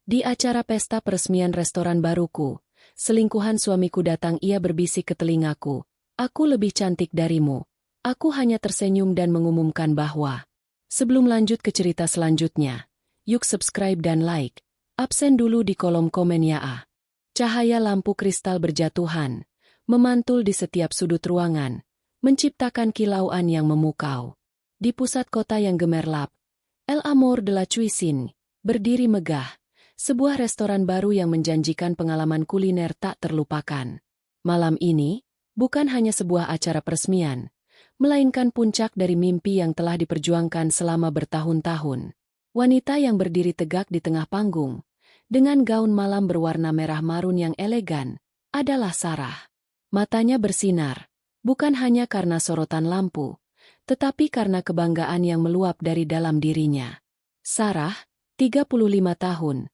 Di acara pesta peresmian restoran baruku, selingkuhan suamiku datang. Ia berbisik ke telingaku, "Aku lebih cantik darimu." Aku hanya tersenyum dan mengumumkan bahwa, sebelum lanjut ke cerita selanjutnya, yuk subscribe dan like. Absen dulu di kolom komen ya. Cahaya lampu kristal berjatuhan, memantul di setiap sudut ruangan, menciptakan kilauan yang memukau. Di pusat kota yang gemerlap, El Amor de la Cuisine berdiri megah, sebuah restoran baru yang menjanjikan pengalaman kuliner tak terlupakan. Malam ini, bukan hanya sebuah acara peresmian, melainkan puncak dari mimpi yang telah diperjuangkan selama bertahun-tahun. Wanita yang berdiri tegak di tengah panggung, dengan gaun malam berwarna merah marun yang elegan, adalah Sarah. Matanya bersinar, bukan hanya karena sorotan lampu, tetapi karena kebanggaan yang meluap dari dalam dirinya. Sarah, 35 tahun,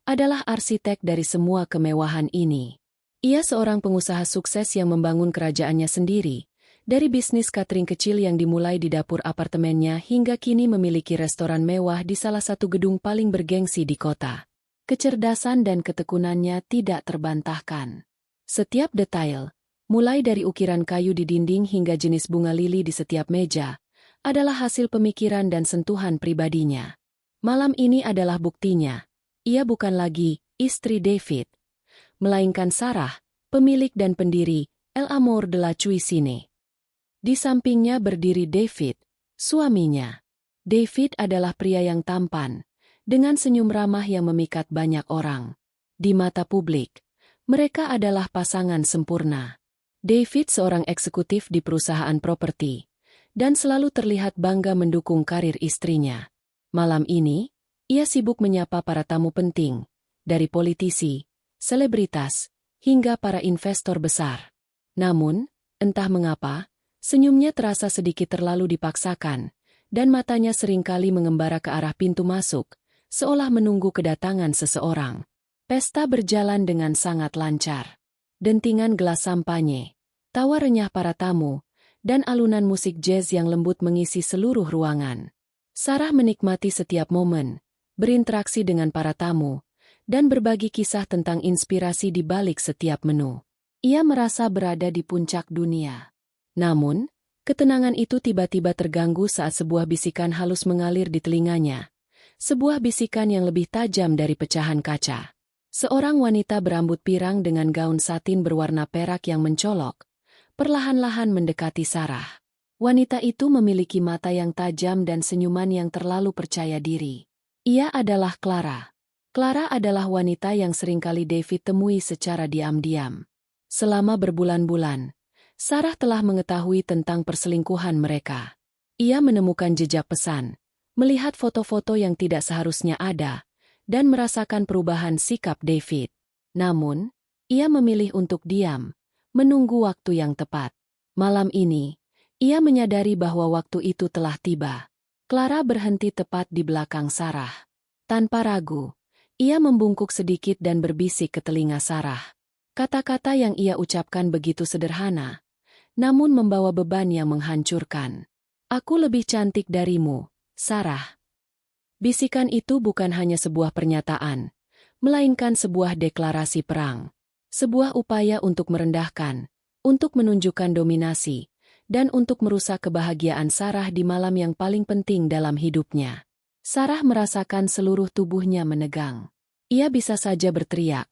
adalah arsitek dari semua kemewahan ini. Ia seorang pengusaha sukses yang membangun kerajaannya sendiri, dari bisnis catering kecil yang dimulai di dapur apartemennya hingga kini memiliki restoran mewah di salah satu gedung paling bergengsi di kota. Kecerdasan dan ketekunannya tidak terbantahkan. Setiap detail, mulai dari ukiran kayu di dinding hingga jenis bunga lili di setiap meja, adalah hasil pemikiran dan sentuhan pribadinya. Malam ini adalah buktinya. Ia bukan lagi istri David, melainkan Sarah, pemilik dan pendiri El Amor de la Cuisine. Di sampingnya berdiri David, suaminya. David adalah pria yang tampan, dengan senyum ramah yang memikat banyak orang. Di mata publik, mereka adalah pasangan sempurna. David seorang eksekutif di perusahaan properti, dan selalu terlihat bangga mendukung karir istrinya. Malam ini, ia sibuk menyapa para tamu penting, dari politisi, selebritas, hingga para investor besar. Namun, entah mengapa, senyumnya terasa sedikit terlalu dipaksakan, dan matanya seringkali mengembara ke arah pintu masuk, seolah menunggu kedatangan seseorang. Pesta berjalan dengan sangat lancar. Dentingan gelas sampanye, tawa renyah para tamu, dan alunan musik jazz yang lembut mengisi seluruh ruangan. Sarah menikmati setiap momen, berinteraksi dengan para tamu, dan berbagi kisah tentang inspirasi di balik setiap menu. Ia merasa berada di puncak dunia. Namun, ketenangan itu tiba-tiba terganggu saat sebuah bisikan halus mengalir di telinganya. Sebuah bisikan yang lebih tajam dari pecahan kaca. Seorang wanita berambut pirang dengan gaun satin berwarna perak yang mencolok, perlahan-lahan mendekati Sarah. Wanita itu memiliki mata yang tajam dan senyuman yang terlalu percaya diri. Ia adalah Clara. Clara adalah wanita yang seringkali David temui secara diam-diam. Selama berbulan-bulan, Sarah telah mengetahui tentang perselingkuhan mereka. Ia menemukan jejak pesan, melihat foto-foto yang tidak seharusnya ada, dan merasakan perubahan sikap David. Namun, ia memilih untuk diam, menunggu waktu yang tepat. Malam ini, ia menyadari bahwa waktu itu telah tiba. Clara berhenti tepat di belakang Sarah. Tanpa ragu, ia membungkuk sedikit dan berbisik ke telinga Sarah. Kata-kata yang ia ucapkan begitu sederhana, namun membawa beban yang menghancurkan. "Aku lebih cantik darimu, Sarah." Bisikan itu bukan hanya sebuah pernyataan, melainkan sebuah deklarasi perang. Sebuah upaya untuk merendahkan, untuk menunjukkan dominasi, dan untuk merusak kebahagiaan Sarah di malam yang paling penting dalam hidupnya. Sarah merasakan seluruh tubuhnya menegang. Ia bisa saja berteriak,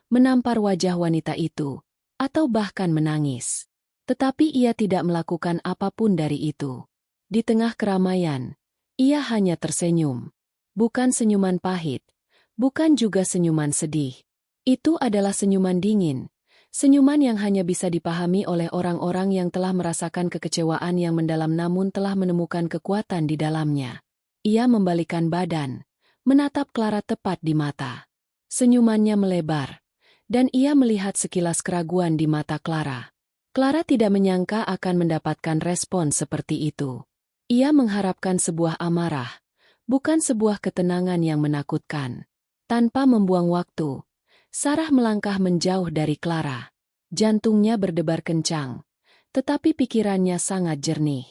menampar wajah wanita itu, atau bahkan menangis. Tetapi ia tidak melakukan apapun dari itu. Di tengah keramaian, ia hanya tersenyum. Bukan senyuman pahit, bukan juga senyuman sedih. Itu adalah senyuman dingin, senyuman yang hanya bisa dipahami oleh orang-orang yang telah merasakan kekecewaan yang mendalam namun telah menemukan kekuatan di dalamnya. Ia membalikkan badan, menatap Clara tepat di mata. Senyumannya melebar, dan ia melihat sekilas keraguan di mata Clara. Clara tidak menyangka akan mendapatkan respon seperti itu. Ia mengharapkan sebuah amarah, bukan sebuah ketenangan yang menakutkan. Tanpa membuang waktu, Sarah melangkah menjauh dari Clara. Jantungnya berdebar kencang, tetapi pikirannya sangat jernih.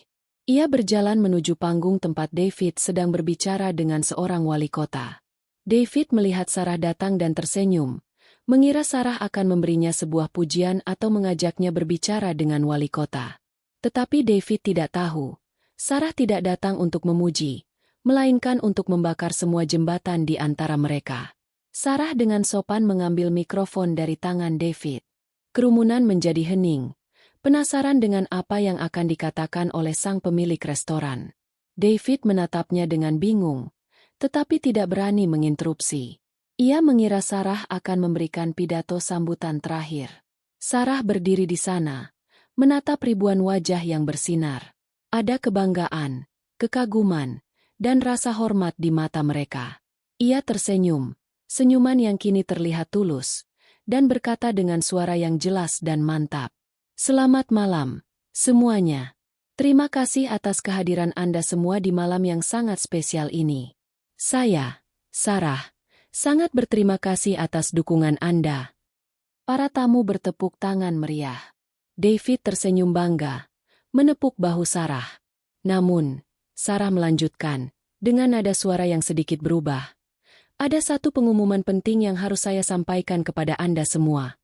Ia berjalan menuju panggung tempat David sedang berbicara dengan seorang wali kota. David melihat Sarah datang dan tersenyum, mengira Sarah akan memberinya sebuah pujian atau mengajaknya berbicara dengan wali kota. Tetapi David tidak tahu, Sarah tidak datang untuk memuji, melainkan untuk membakar semua jembatan di antara mereka. Sarah dengan sopan mengambil mikrofon dari tangan David. Kerumunan menjadi hening, penasaran dengan apa yang akan dikatakan oleh sang pemilik restoran. David menatapnya dengan bingung, tetapi tidak berani menginterupsi. Ia mengira Sarah akan memberikan pidato sambutan terakhir. Sarah berdiri di sana, menatap ribuan wajah yang bersinar. Ada kebanggaan, kekaguman, dan rasa hormat di mata mereka. Ia tersenyum, senyuman yang kini terlihat tulus, dan berkata dengan suara yang jelas dan mantap. Selamat malam, semuanya. Terima kasih atas kehadiran Anda semua di malam yang sangat spesial ini. Saya, Sarah, sangat berterima kasih atas dukungan Anda. Para tamu bertepuk tangan meriah. David tersenyum bangga, menepuk bahu Sarah. Namun, Sarah melanjutkan, dengan nada suara yang sedikit berubah. Ada satu pengumuman penting yang harus saya sampaikan kepada Anda semua.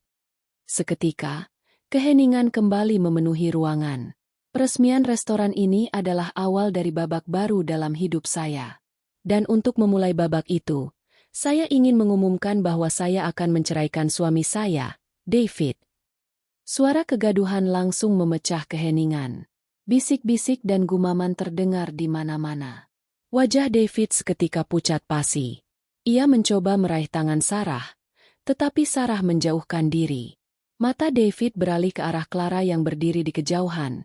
Seketika, keheningan kembali memenuhi ruangan. Peresmian restoran ini adalah awal dari babak baru dalam hidup saya. Dan untuk memulai babak itu, saya ingin mengumumkan bahwa saya akan menceraikan suami saya, David. Suara kegaduhan langsung memecah keheningan. Bisik-bisik dan gumaman terdengar di mana-mana. Wajah David seketika pucat pasi. Ia mencoba meraih tangan Sarah, tetapi Sarah menjauhkan diri. Mata David beralih ke arah Clara yang berdiri di kejauhan.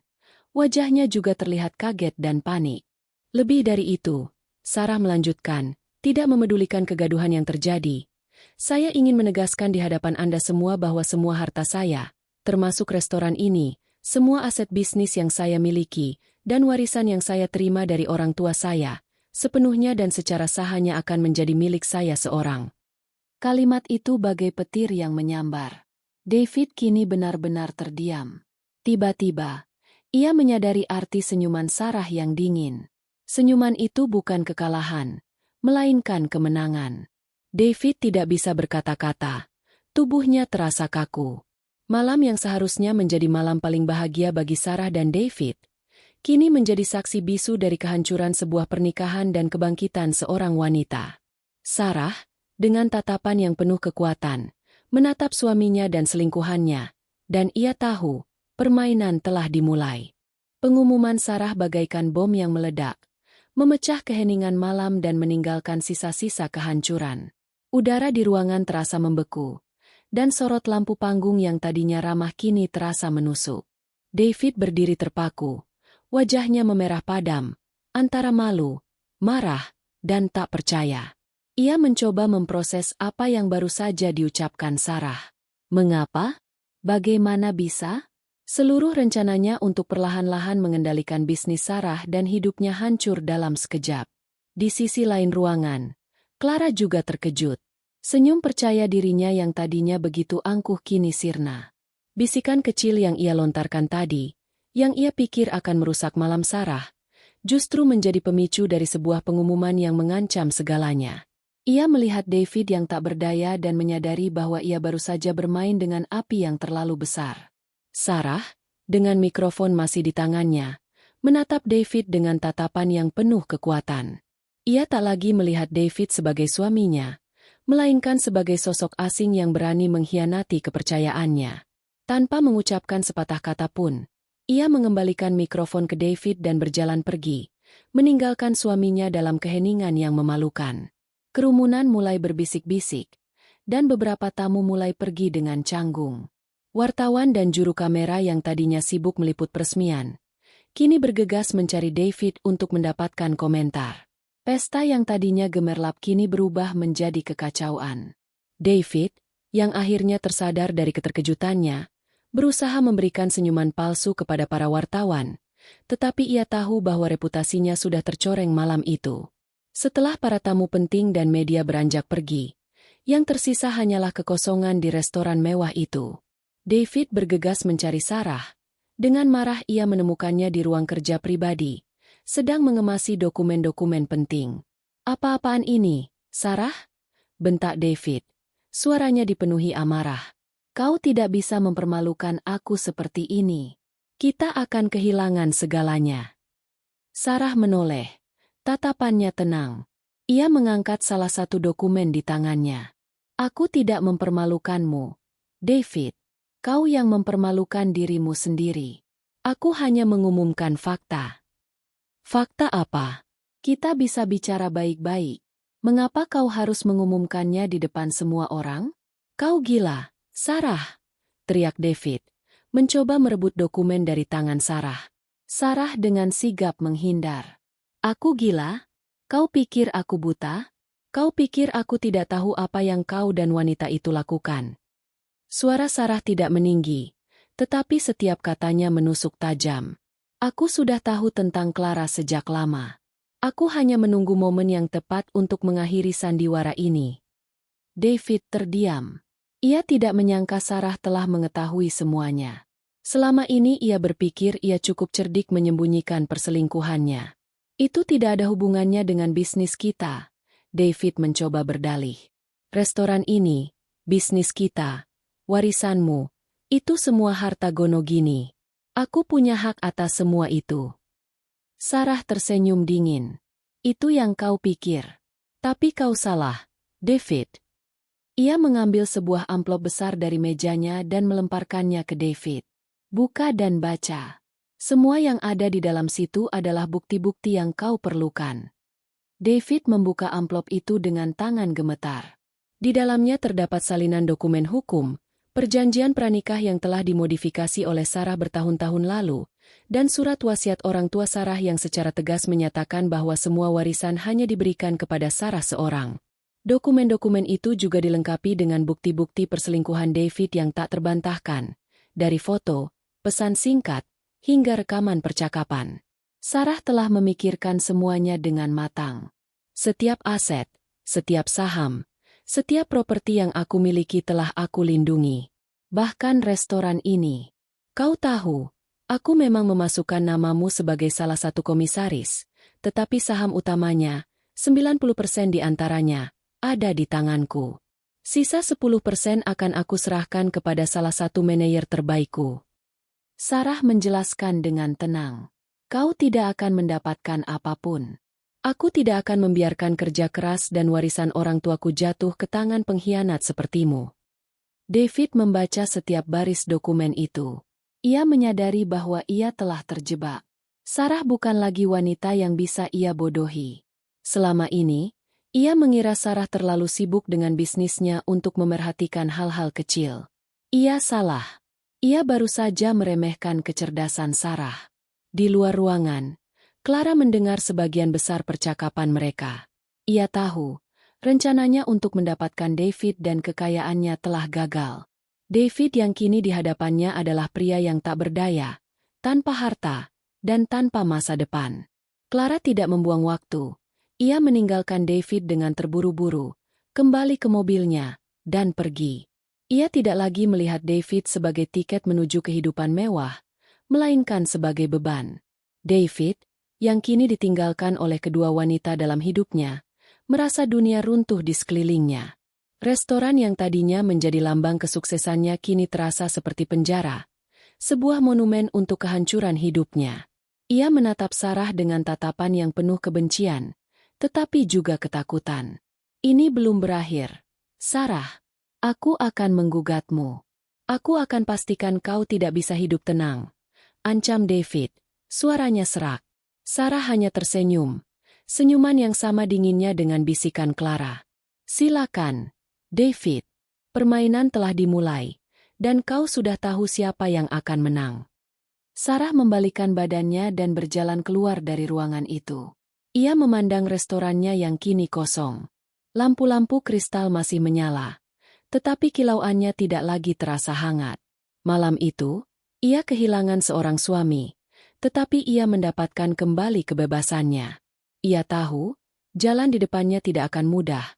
Wajahnya juga terlihat kaget dan panik. Lebih dari itu, Sarah melanjutkan, tidak memedulikan kegaduhan yang terjadi. Saya ingin menegaskan di hadapan Anda semua bahwa semua harta saya, termasuk restoran ini, semua aset bisnis yang saya miliki, dan warisan yang saya terima dari orang tua saya, sepenuhnya dan secara sah hanya akan menjadi milik saya seorang. Kalimat itu bagai petir yang menyambar. David kini benar-benar terdiam. Tiba-tiba, ia menyadari arti senyuman Sarah yang dingin. Senyuman itu bukan kekalahan, melainkan kemenangan. David tidak bisa berkata-kata. Tubuhnya terasa kaku. Malam yang seharusnya menjadi malam paling bahagia bagi Sarah dan David, kini menjadi saksi bisu dari kehancuran sebuah pernikahan dan kebangkitan seorang wanita. Sarah, dengan tatapan yang penuh kekuatan, menatap suaminya dan selingkuhannya, dan ia tahu, permainan telah dimulai. Pengumuman Sarah bagaikan bom yang meledak, memecah keheningan malam dan meninggalkan sisa-sisa kehancuran. Udara di ruangan terasa membeku, dan sorot lampu panggung yang tadinya ramah kini terasa menusuk. David berdiri terpaku, wajahnya memerah padam, antara malu, marah, dan tak percaya. Ia mencoba memproses apa yang baru saja diucapkan Sarah. Mengapa? Bagaimana bisa? Seluruh rencananya untuk perlahan-lahan mengendalikan bisnis Sarah dan hidupnya hancur dalam sekejap. Di sisi lain ruangan, Clara juga terkejut. Senyum percaya dirinya yang tadinya begitu angkuh kini sirna. Bisikan kecil yang ia lontarkan tadi, yang ia pikir akan merusak malam Sarah, justru menjadi pemicu dari sebuah pengumuman yang mengancam segalanya. Ia melihat David yang tak berdaya dan menyadari bahwa ia baru saja bermain dengan api yang terlalu besar. Sarah, dengan mikrofon masih di tangannya, menatap David dengan tatapan yang penuh kekuatan. Ia tak lagi melihat David sebagai suaminya, melainkan sebagai sosok asing yang berani mengkhianati kepercayaannya. Tanpa mengucapkan sepatah kata pun, ia mengembalikan mikrofon ke David dan berjalan pergi, meninggalkan suaminya dalam keheningan yang memalukan. Kerumunan mulai berbisik-bisik, dan beberapa tamu mulai pergi dengan canggung. Wartawan dan juru kamera yang tadinya sibuk meliput peresmian, kini bergegas mencari David untuk mendapatkan komentar. Pesta yang tadinya gemerlap kini berubah menjadi kekacauan. David, yang akhirnya tersadar dari keterkejutannya, berusaha memberikan senyuman palsu kepada para wartawan, tetapi ia tahu bahwa reputasinya sudah tercoreng malam itu. Setelah para tamu penting dan media beranjak pergi, yang tersisa hanyalah kekosongan di restoran mewah itu. David bergegas mencari Sarah. Dengan marah ia menemukannya di ruang kerja pribadi, sedang mengemasi dokumen-dokumen penting. Apa-apaan ini, Sarah? bentak David. Suaranya dipenuhi amarah. Kau tidak bisa mempermalukan aku seperti ini. Kita akan kehilangan segalanya. Sarah menoleh. Tatapannya tenang. Ia mengangkat salah satu dokumen di tangannya. Aku tidak mempermalukanmu, David. Kau yang mempermalukan dirimu sendiri. Aku hanya mengumumkan fakta. Fakta apa? Kita bisa bicara baik-baik. Mengapa kau harus mengumumkannya di depan semua orang? Kau gila, Sarah, teriak David, mencoba merebut dokumen dari tangan Sarah. Sarah dengan sigap menghindar. Aku gila? Kau pikir aku buta? Kau pikir aku tidak tahu apa yang kau dan wanita itu lakukan? Suara Sarah tidak meninggi, tetapi setiap katanya menusuk tajam. Aku sudah tahu tentang Clara sejak lama. Aku hanya menunggu momen yang tepat untuk mengakhiri sandiwara ini. David terdiam. Ia tidak menyangka Sarah telah mengetahui semuanya. Selama ini ia berpikir ia cukup cerdik menyembunyikan perselingkuhannya. Itu tidak ada hubungannya dengan bisnis kita. David mencoba berdalih. Restoran ini, bisnis kita, warisanmu, itu semua harta Gonogini. Aku punya hak atas semua itu. Sarah tersenyum dingin. Itu yang kau pikir. Tapi kau salah, David. Ia mengambil sebuah amplop besar dari mejanya dan melemparkannya ke David. Buka dan baca. Semua yang ada di dalam situ adalah bukti-bukti yang kau perlukan. David membuka amplop itu dengan tangan gemetar. Di dalamnya terdapat salinan dokumen hukum, perjanjian pranikah yang telah dimodifikasi oleh Sarah bertahun-tahun lalu, dan surat wasiat orang tua Sarah yang secara tegas menyatakan bahwa semua warisan hanya diberikan kepada Sarah seorang. Dokumen-dokumen itu juga dilengkapi dengan bukti-bukti perselingkuhan David yang tak terbantahkan, dari foto, pesan singkat, hingga rekaman percakapan. Sarah telah memikirkan semuanya dengan matang. Setiap aset, setiap saham, setiap properti yang aku miliki telah aku lindungi. Bahkan restoran ini. Kau tahu, aku memang memasukkan namamu sebagai salah satu komisaris, tetapi saham utamanya, 90% di antaranya, ada di tanganku. Sisa 10% akan aku serahkan kepada salah satu manajer terbaikku. Sarah menjelaskan dengan tenang. Kau tidak akan mendapatkan apapun. Aku tidak akan membiarkan kerja keras dan warisan orang tuaku jatuh ke tangan pengkhianat sepertimu. David membaca setiap baris dokumen itu. Ia menyadari bahwa ia telah terjebak. Sarah bukan lagi wanita yang bisa ia bodohi. Selama ini, ia mengira Sarah terlalu sibuk dengan bisnisnya untuk memerhatikan hal-hal kecil. Ia salah. Ia baru saja meremehkan kecerdasan Sarah. Di luar ruangan, Clara mendengar sebagian besar percakapan mereka. Ia tahu, rencananya untuk mendapatkan David dan kekayaannya telah gagal. David yang kini di hadapannya adalah pria yang tak berdaya, tanpa harta, dan tanpa masa depan. Clara tidak membuang waktu. Ia meninggalkan David dengan terburu-buru, kembali ke mobilnya, dan pergi. Ia tidak lagi melihat David sebagai tiket menuju kehidupan mewah, melainkan sebagai beban. David, yang kini ditinggalkan oleh kedua wanita dalam hidupnya, merasa dunia runtuh di sekelilingnya. Restoran yang tadinya menjadi lambang kesuksesannya kini terasa seperti penjara, sebuah monumen untuk kehancuran hidupnya. Ia menatap Sarah dengan tatapan yang penuh kebencian, tetapi juga ketakutan. Ini belum berakhir. Sarah, aku akan menggugatmu. Aku akan pastikan kau tidak bisa hidup tenang. Ancam David, suaranya serak. Sarah hanya tersenyum, senyuman yang sama dinginnya dengan bisikan Clara. Silakan, David. Permainan telah dimulai, dan kau sudah tahu siapa yang akan menang. Sarah membalikkan badannya dan berjalan keluar dari ruangan itu. Ia memandang restorannya yang kini kosong. Lampu-lampu kristal masih menyala, tetapi kilauannya tidak lagi terasa hangat. Malam itu, ia kehilangan seorang suami. Tetapi ia mendapatkan kembali kebebasannya. Ia tahu, jalan di depannya tidak akan mudah.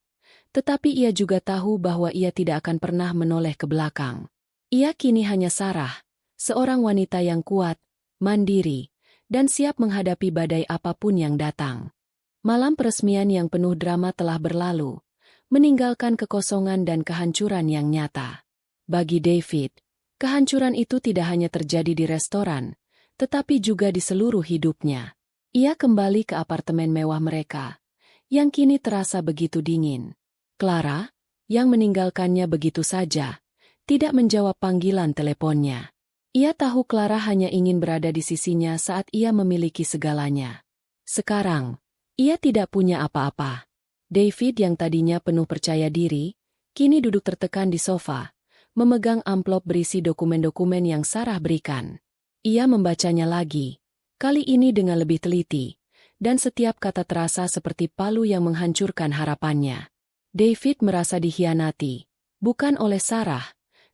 Tetapi ia juga tahu bahwa ia tidak akan pernah menoleh ke belakang. Ia kini hanya Sarah, seorang wanita yang kuat, mandiri, dan siap menghadapi badai apapun yang datang. Malam peresmian yang penuh drama telah berlalu. meninggalkan kekosongan dan kehancuran yang nyata. Bagi David, kehancuran itu tidak hanya terjadi di restoran, tetapi juga di seluruh hidupnya. Ia kembali ke apartemen mewah mereka, yang kini terasa begitu dingin. Clara, yang meninggalkannya begitu saja, tidak menjawab panggilan teleponnya. Ia tahu Clara hanya ingin berada di sisinya saat ia memiliki segalanya. Sekarang, ia tidak punya apa-apa. David yang tadinya penuh percaya diri, kini duduk tertekan di sofa, memegang amplop berisi dokumen-dokumen yang Sarah berikan. Ia membacanya lagi, kali ini dengan lebih teliti, dan setiap kata terasa seperti palu yang menghancurkan harapannya. David merasa dikhianati, bukan oleh Sarah,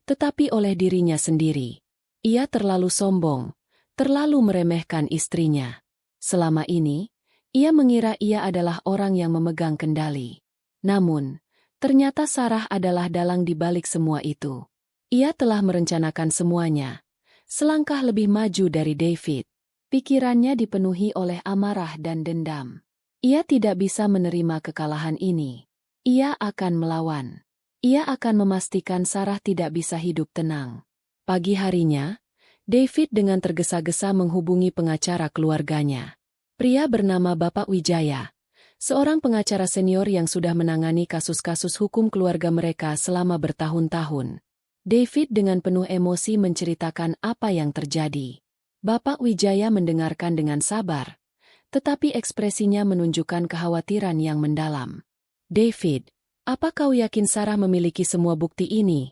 tetapi oleh dirinya sendiri. Ia terlalu sombong, terlalu meremehkan istrinya. Selama ini, ia mengira ia adalah orang yang memegang kendali. Namun, ternyata Sarah adalah dalang di balik semua itu. Ia telah merencanakan semuanya, selangkah lebih maju dari David. Pikirannya dipenuhi oleh amarah dan dendam. Ia tidak bisa menerima kekalahan ini. Ia akan melawan. Ia akan memastikan Sarah tidak bisa hidup tenang. Pagi harinya, David dengan tergesa-gesa menghubungi pengacara keluarganya. Pria bernama Bapak Wijaya, seorang pengacara senior yang sudah menangani kasus-kasus hukum keluarga mereka selama bertahun-tahun. David dengan penuh emosi menceritakan apa yang terjadi. Bapak Wijaya mendengarkan dengan sabar, tetapi ekspresinya menunjukkan kekhawatiran yang mendalam. "David, apa kau yakin Sarah memiliki semua bukti ini?"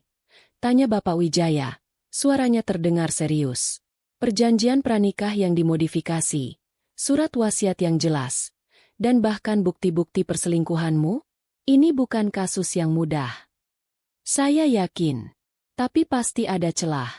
tanya Bapak Wijaya. Suaranya terdengar serius. "Perjanjian pranikah yang dimodifikasi, surat wasiat yang jelas, dan bahkan bukti-bukti perselingkuhanmu? Ini bukan kasus yang mudah. Saya yakin. Tapi pasti ada celah,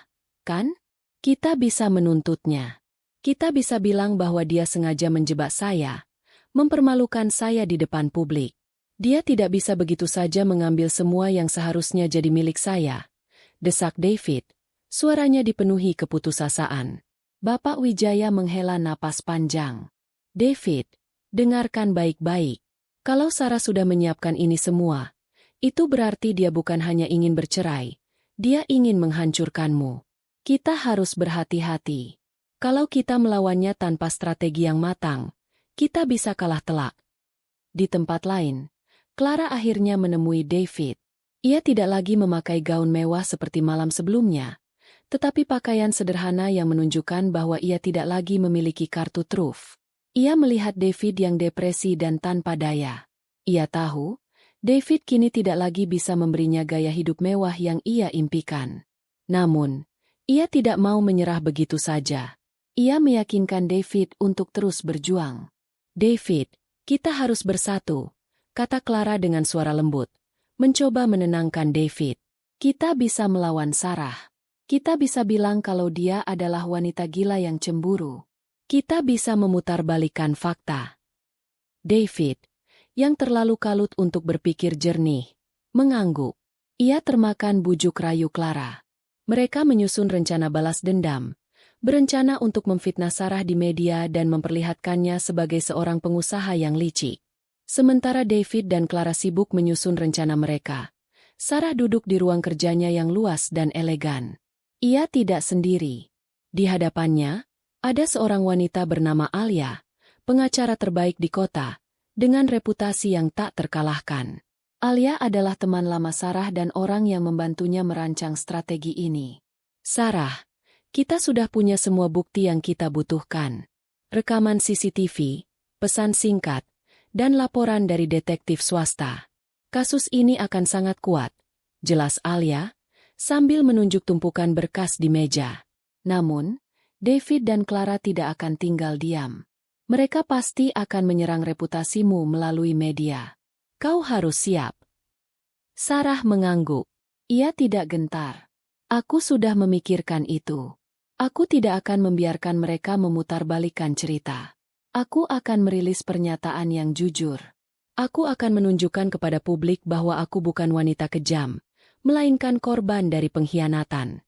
kan? Kita bisa menuntutnya. Kita bisa bilang bahwa dia sengaja menjebak saya, mempermalukan saya di depan publik. Dia tidak bisa begitu saja mengambil semua yang seharusnya jadi milik saya," desak David. Suaranya dipenuhi keputusasaan. Bapak Wijaya menghela napas panjang. "David, dengarkan baik-baik. Kalau Sarah sudah menyiapkan ini semua, itu berarti dia bukan hanya ingin bercerai, dia ingin menghancurkanmu. Kita harus berhati-hati. Kalau kita melawannya tanpa strategi yang matang, kita bisa kalah telak." Di tempat lain, Clara akhirnya menemui David. Ia tidak lagi memakai gaun mewah seperti malam sebelumnya, tetapi pakaian sederhana yang menunjukkan bahwa ia tidak lagi memiliki kartu truf. Ia melihat David yang depresi dan tanpa daya. Ia tahu, David kini tidak lagi bisa memberinya gaya hidup mewah yang ia impikan. Namun, ia tidak mau menyerah begitu saja. Ia meyakinkan David untuk terus berjuang. "David, kita harus bersatu," kata Clara dengan suara lembut, mencoba menenangkan David. "Kita bisa melawan Sarah. Kita bisa bilang kalau dia adalah wanita gila yang cemburu. Kita bisa memutarbalikkan fakta." David, yang terlalu kalut untuk berpikir jernih, mengangguk. Ia termakan bujuk rayu Clara. Mereka menyusun rencana balas dendam, berencana untuk memfitnah Sarah di media dan memperlihatkannya sebagai seorang pengusaha yang licik. Sementara David dan Clara sibuk menyusun rencana mereka, Sarah duduk di ruang kerjanya yang luas dan elegan. Ia tidak sendiri. Di hadapannya, ada seorang wanita bernama Alia, pengacara terbaik di kota, dengan reputasi yang tak terkalahkan. Alia adalah teman lama Sarah dan orang yang membantunya merancang strategi ini. "Sarah, kita sudah punya semua bukti yang kita butuhkan. Rekaman CCTV, pesan singkat, dan laporan dari detektif swasta. Kasus ini akan sangat kuat," jelas Alia, sambil menunjuk tumpukan berkas di meja. Namun, David dan Clara tidak akan tinggal diam. Mereka pasti akan menyerang reputasimu melalui media. Kau harus siap. Sarah mengangguk. Ia tidak gentar. "Aku sudah memikirkan itu. Aku tidak akan membiarkan mereka memutarbalikkan cerita. Aku akan merilis pernyataan yang jujur. Aku akan menunjukkan kepada publik bahwa aku bukan wanita kejam, melainkan korban dari pengkhianatan."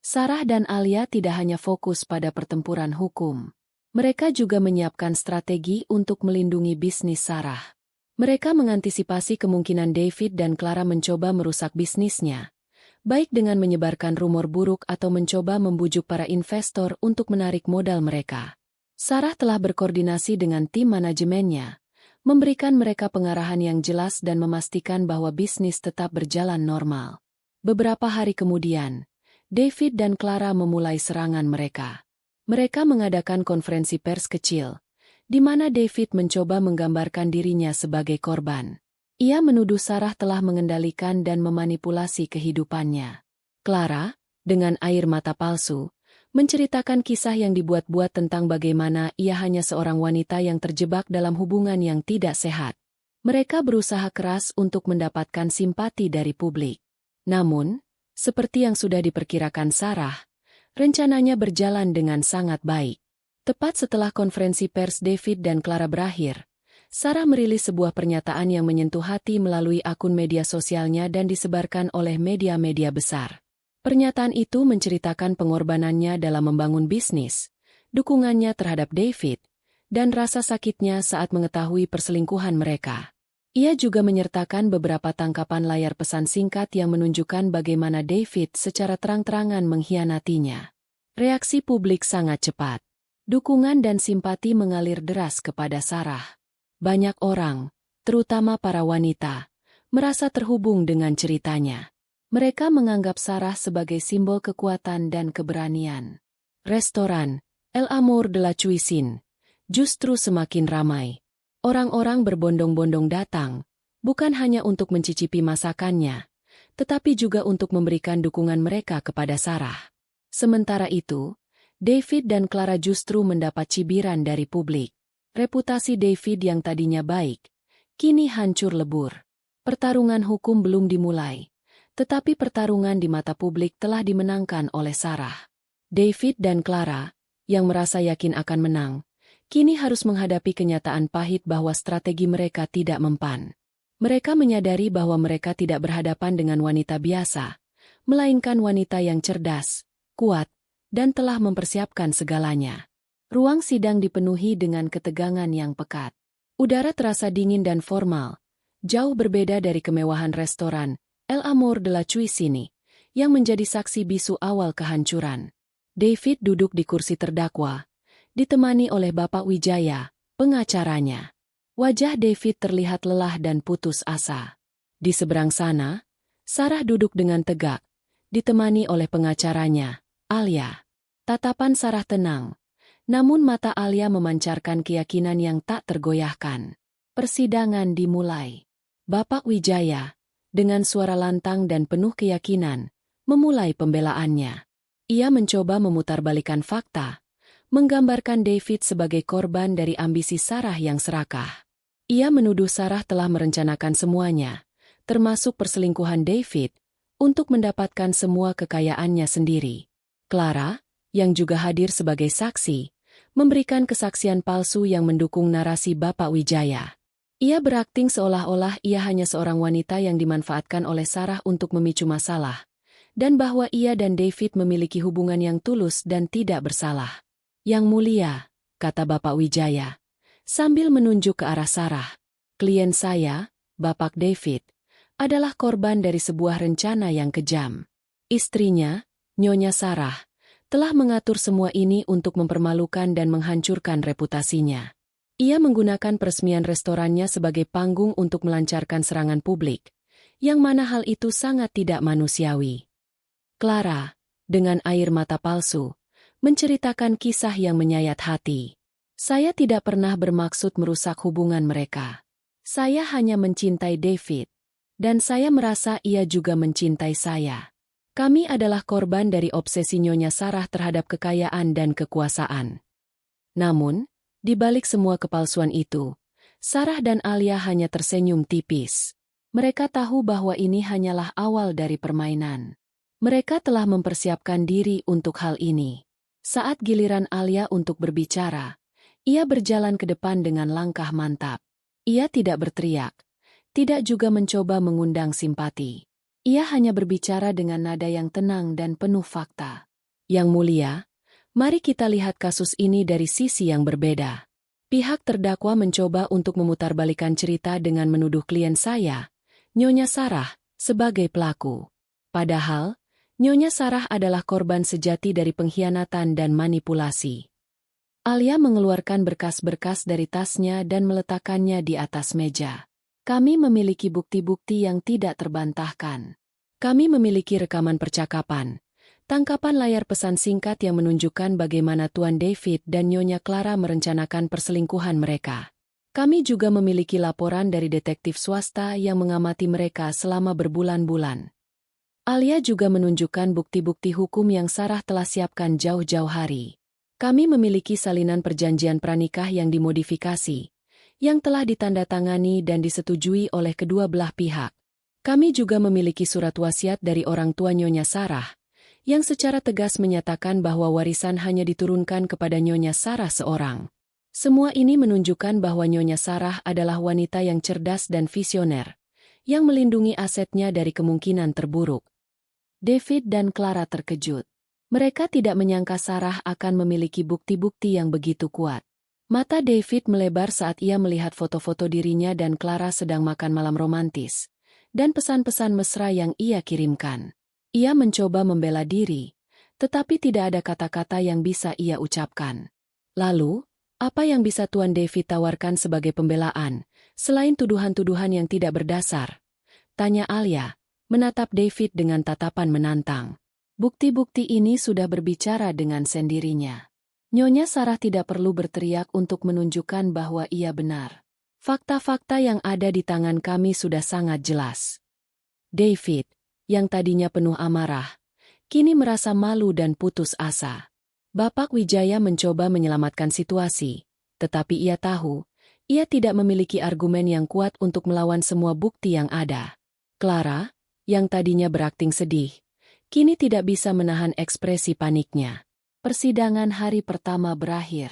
Sarah dan Alia tidak hanya fokus pada pertempuran hukum. Mereka juga menyiapkan strategi untuk melindungi bisnis Sarah. Mereka mengantisipasi kemungkinan David dan Clara mencoba merusak bisnisnya, baik dengan menyebarkan rumor buruk atau mencoba membujuk para investor untuk menarik modal mereka. Sarah telah berkoordinasi dengan tim manajemennya, memberikan mereka pengarahan yang jelas dan memastikan bahwa bisnis tetap berjalan normal. Beberapa hari kemudian, David dan Clara memulai serangan mereka. Mereka mengadakan konferensi pers kecil, di mana David mencoba menggambarkan dirinya sebagai korban. Ia menuduh Sarah telah mengendalikan dan memanipulasi kehidupannya. Clara, dengan air mata palsu, menceritakan kisah yang dibuat-buat tentang bagaimana ia hanya seorang wanita yang terjebak dalam hubungan yang tidak sehat. Mereka berusaha keras untuk mendapatkan simpati dari publik. Namun, seperti yang sudah diperkirakan Sarah, rencananya berjalan dengan sangat baik. Tepat setelah konferensi pers David dan Clara berakhir, Sarah merilis sebuah pernyataan yang menyentuh hati melalui akun media sosialnya dan disebarkan oleh media-media besar. Pernyataan itu menceritakan pengorbanannya dalam membangun bisnis, dukungannya terhadap David, dan rasa sakitnya saat mengetahui perselingkuhan mereka. Ia juga menyertakan beberapa tangkapan layar pesan singkat yang menunjukkan bagaimana David secara terang-terangan mengkhianatinya. Reaksi publik sangat cepat. Dukungan dan simpati mengalir deras kepada Sarah. Banyak orang, terutama para wanita, merasa terhubung dengan ceritanya. Mereka menganggap Sarah sebagai simbol kekuatan dan keberanian. Restoran El Amour de la Cuisine justru semakin ramai. Orang-orang berbondong-bondong datang, bukan hanya untuk mencicipi masakannya, tetapi juga untuk memberikan dukungan mereka kepada Sarah. Sementara itu, David dan Clara justru mendapat cibiran dari publik. Reputasi David yang tadinya baik, kini hancur lebur. Pertarungan hukum belum dimulai, tetapi pertarungan di mata publik telah dimenangkan oleh Sarah. David dan Clara, yang merasa yakin akan menang, kini harus menghadapi kenyataan pahit bahwa strategi mereka tidak mempan. Mereka menyadari bahwa mereka tidak berhadapan dengan wanita biasa, melainkan wanita yang cerdas, kuat, dan telah mempersiapkan segalanya. Ruang sidang dipenuhi dengan ketegangan yang pekat. Udara terasa dingin dan formal, jauh berbeda dari kemewahan restoran El Amour de la Cuisine, yang menjadi saksi bisu awal kehancuran. David duduk di kursi terdakwa, ditemani oleh Bapak Wijaya, pengacaranya. Wajah David terlihat lelah dan putus asa. Di seberang sana, Sarah duduk dengan tegak, ditemani oleh pengacaranya, Alia. Tatapan Sarah tenang, namun mata Alia memancarkan keyakinan yang tak tergoyahkan. Persidangan dimulai. Bapak Wijaya, dengan suara lantang dan penuh keyakinan, memulai pembelaannya. Ia mencoba memutarbalikkan fakta, menggambarkan David sebagai korban dari ambisi Sarah yang serakah. Ia menuduh Sarah telah merencanakan semuanya, termasuk perselingkuhan David, untuk mendapatkan semua kekayaannya sendiri. Clara, yang juga hadir sebagai saksi, memberikan kesaksian palsu yang mendukung narasi Bapak Wijaya. Ia berakting seolah-olah ia hanya seorang wanita yang dimanfaatkan oleh Sarah untuk memicu masalah, dan bahwa ia dan David memiliki hubungan yang tulus dan tidak bersalah. Yang mulia, kata Bapak Wijaya, sambil menunjuk ke arah Sarah. Klien saya, Bapak David, adalah korban dari sebuah rencana yang kejam. Istrinya, Nyonya Sarah, telah mengatur semua ini untuk mempermalukan dan menghancurkan reputasinya. Ia menggunakan peresmian restorannya sebagai panggung untuk melancarkan serangan publik, yang mana hal itu sangat tidak manusiawi. Clara, dengan air mata palsu, menceritakan kisah yang menyayat hati. Saya tidak pernah bermaksud merusak hubungan mereka. Saya hanya mencintai David, dan saya merasa ia juga mencintai saya. Kami adalah korban dari obsesi Nyonya Sarah terhadap kekayaan dan kekuasaan. Namun, di balik semua kepalsuan itu, Sarah dan Alia hanya tersenyum tipis. Mereka tahu bahwa ini hanyalah awal dari permainan. Mereka telah mempersiapkan diri untuk hal ini. Saat giliran Alia untuk berbicara, ia berjalan ke depan dengan langkah mantap. Ia tidak berteriak, tidak juga mencoba mengundang simpati. Ia hanya berbicara dengan nada yang tenang dan penuh fakta. Yang mulia, mari kita lihat kasus ini dari sisi yang berbeda. Pihak terdakwa mencoba untuk memutarbalikkan cerita dengan menuduh klien saya, Nyonya Sarah, sebagai pelaku. Padahal, Nyonya Sarah adalah korban sejati dari pengkhianatan dan manipulasi. Alia mengeluarkan berkas-berkas dari tasnya dan meletakkannya di atas meja. Kami memiliki bukti-bukti yang tidak terbantahkan. Kami memiliki rekaman percakapan, tangkapan layar pesan singkat yang menunjukkan bagaimana Tuan David dan Nyonya Clara merencanakan perselingkuhan mereka. Kami juga memiliki laporan dari detektif swasta yang mengamati mereka selama berbulan-bulan. Alia juga menunjukkan bukti-bukti hukum yang Sarah telah siapkan jauh-jauh hari. Kami memiliki salinan perjanjian pranikah yang dimodifikasi, yang telah ditandatangani dan disetujui oleh kedua belah pihak. Kami juga memiliki surat wasiat dari orang tua Nyonya Sarah, yang secara tegas menyatakan bahwa warisan hanya diturunkan kepada Nyonya Sarah seorang. Semua ini menunjukkan bahwa Nyonya Sarah adalah wanita yang cerdas dan visioner, yang melindungi asetnya dari kemungkinan terburuk. David dan Clara terkejut. Mereka tidak menyangka Sarah akan memiliki bukti-bukti yang begitu kuat. Mata David melebar saat ia melihat foto-foto dirinya dan Clara sedang makan malam romantis, dan pesan-pesan mesra yang ia kirimkan. Ia mencoba membela diri, tetapi tidak ada kata-kata yang bisa ia ucapkan. Lalu, apa yang bisa Tuan David tawarkan sebagai pembelaan, selain tuduhan-tuduhan yang tidak berdasar? Tanya Alia, menatap David dengan tatapan menantang. Bukti-bukti ini sudah berbicara dengan sendirinya. Nyonya Sarah tidak perlu berteriak untuk menunjukkan bahwa ia benar. Fakta-fakta yang ada di tangan kami sudah sangat jelas. David, yang tadinya penuh amarah, kini merasa malu dan putus asa. Bapak Wijaya mencoba menyelamatkan situasi, tetapi ia tahu, ia tidak memiliki argumen yang kuat untuk melawan semua bukti yang ada. Clara, yang tadinya berakting sedih, kini tidak bisa menahan ekspresi paniknya. Persidangan hari pertama berakhir.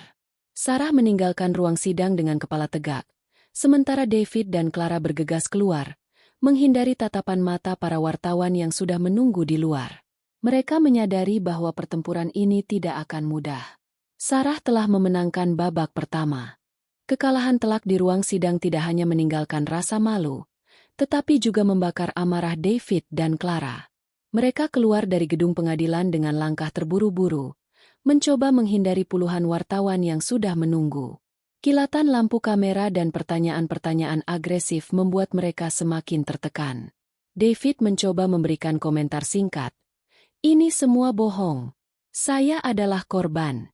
Sarah meninggalkan ruang sidang dengan kepala tegak, sementara David dan Clara bergegas keluar, menghindari tatapan mata para wartawan yang sudah menunggu di luar. Mereka menyadari bahwa pertempuran ini tidak akan mudah. Sarah telah memenangkan babak pertama. Kekalahan telak di ruang sidang tidak hanya meninggalkan rasa malu, tetapi juga membakar amarah David dan Clara. Mereka keluar dari gedung pengadilan dengan langkah terburu-buru, mencoba menghindari puluhan wartawan yang sudah menunggu. Kilatan lampu kamera dan pertanyaan-pertanyaan agresif membuat mereka semakin tertekan. David mencoba memberikan komentar singkat. Ini semua bohong. Saya adalah korban.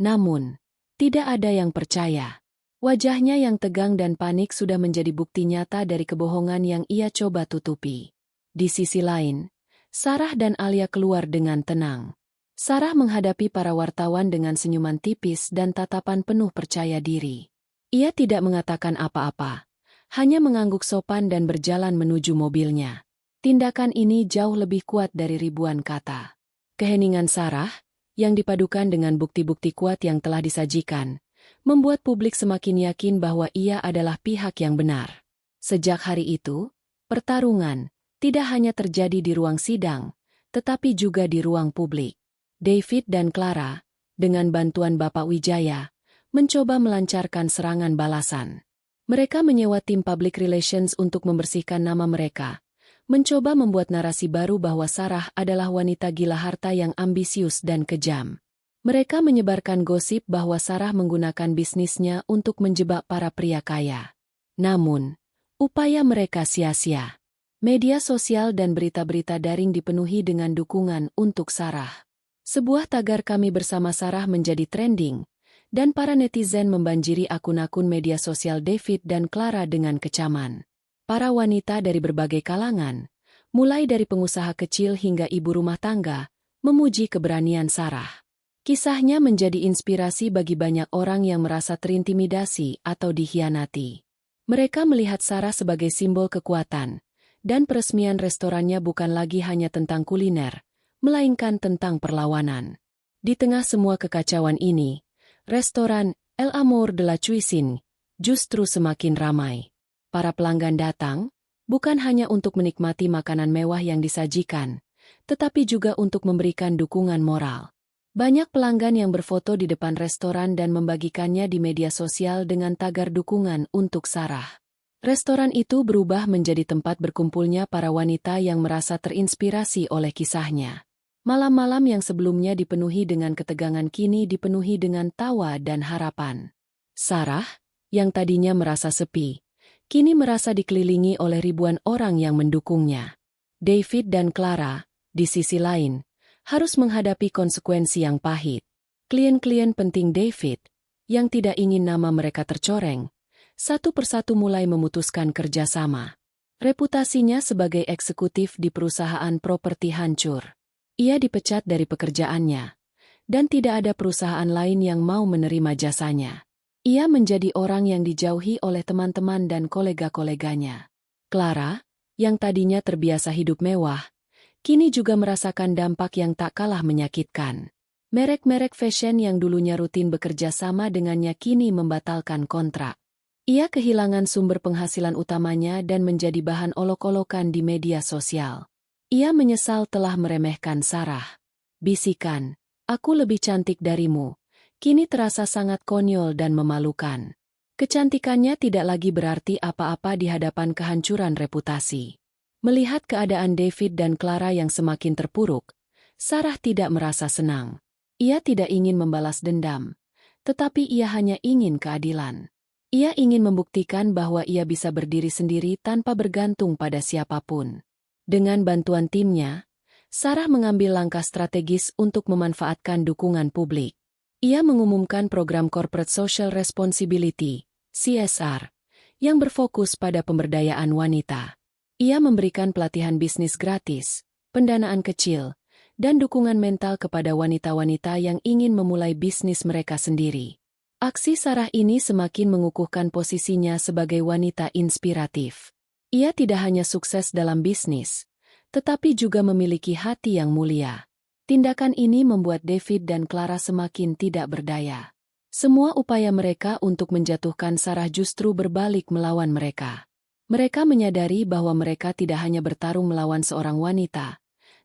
Namun, tidak ada yang percaya. Wajahnya yang tegang dan panik sudah menjadi bukti nyata dari kebohongan yang ia coba tutupi. Di sisi lain, Sarah dan Alia keluar dengan tenang. Sarah menghadapi para wartawan dengan senyuman tipis dan tatapan penuh percaya diri. Ia tidak mengatakan apa-apa, hanya mengangguk sopan dan berjalan menuju mobilnya. Tindakan ini jauh lebih kuat dari ribuan kata. Keheningan Sarah, yang dipadukan dengan bukti-bukti kuat yang telah disajikan, membuat publik semakin yakin bahwa ia adalah pihak yang benar. Sejak hari itu, pertarungan tidak hanya terjadi di ruang sidang, tetapi juga di ruang publik. David dan Clara, dengan bantuan Bapak Wijaya, mencoba melancarkan serangan balasan. Mereka menyewa tim public relations untuk membersihkan nama mereka, mencoba membuat narasi baru bahwa Sarah adalah wanita gila harta yang ambisius dan kejam. Mereka menyebarkan gosip bahwa Sarah menggunakan bisnisnya untuk menjebak para pria kaya. Namun, upaya mereka sia-sia. Media sosial dan berita-berita daring dipenuhi dengan dukungan untuk Sarah. Sebuah tagar "Kami bersama Sarah" menjadi trending, dan para netizen membanjiri akun-akun media sosial David dan Clara dengan kecaman. Para wanita dari berbagai kalangan, mulai dari pengusaha kecil hingga ibu rumah tangga, memuji keberanian Sarah. Kisahnya menjadi inspirasi bagi banyak orang yang merasa terintimidasi atau dikhianati. Mereka melihat Sarah sebagai simbol kekuatan, dan peresmian restorannya bukan lagi hanya tentang kuliner, melainkan tentang perlawanan. Di tengah semua kekacauan ini, restoran El Amor de la Cuisine justru semakin ramai. Para pelanggan datang, bukan hanya untuk menikmati makanan mewah yang disajikan, tetapi juga untuk memberikan dukungan moral. Banyak pelanggan yang berfoto di depan restoran dan membagikannya di media sosial dengan tagar dukungan untuk Sarah. Restoran itu berubah menjadi tempat berkumpulnya para wanita yang merasa terinspirasi oleh kisahnya. Malam-malam yang sebelumnya dipenuhi dengan ketegangan kini dipenuhi dengan tawa dan harapan. Sarah, yang tadinya merasa sepi, kini merasa dikelilingi oleh ribuan orang yang mendukungnya. David dan Clara, di sisi lain, harus menghadapi konsekuensi yang pahit. Klien-klien penting David, yang tidak ingin nama mereka tercoreng, satu persatu mulai memutuskan kerjasama. Reputasinya sebagai eksekutif di perusahaan properti hancur. Ia dipecat dari pekerjaannya, dan tidak ada perusahaan lain yang mau menerima jasanya. Ia menjadi orang yang dijauhi oleh teman-teman dan kolega-koleganya. Clara, yang tadinya terbiasa hidup mewah, kini juga merasakan dampak yang tak kalah menyakitkan. Merek-merek fashion yang dulunya rutin bekerja sama dengannya kini membatalkan kontrak. Ia kehilangan sumber penghasilan utamanya dan menjadi bahan olok-olokan di media sosial. Ia menyesal telah meremehkan Sarah. Bisikan, "Aku lebih cantik darimu," kini terasa sangat konyol dan memalukan. Kecantikannya tidak lagi berarti apa-apa di hadapan kehancuran reputasi. Melihat keadaan David dan Clara yang semakin terpuruk, Sarah tidak merasa senang. Ia tidak ingin membalas dendam, tetapi ia hanya ingin keadilan. Ia ingin membuktikan bahwa ia bisa berdiri sendiri tanpa bergantung pada siapapun. Dengan bantuan timnya, Sarah mengambil langkah strategis untuk memanfaatkan dukungan publik. Ia mengumumkan program Corporate Social Responsibility, CSR, yang berfokus pada pemberdayaan wanita. Ia memberikan pelatihan bisnis gratis, pendanaan kecil, dan dukungan mental kepada wanita-wanita yang ingin memulai bisnis mereka sendiri. Aksi Sarah ini semakin mengukuhkan posisinya sebagai wanita inspiratif. Ia tidak hanya sukses dalam bisnis, tetapi juga memiliki hati yang mulia. Tindakan ini membuat David dan Clara semakin tidak berdaya. Semua upaya mereka untuk menjatuhkan Sarah justru berbalik melawan mereka. Mereka menyadari bahwa mereka tidak hanya bertarung melawan seorang wanita,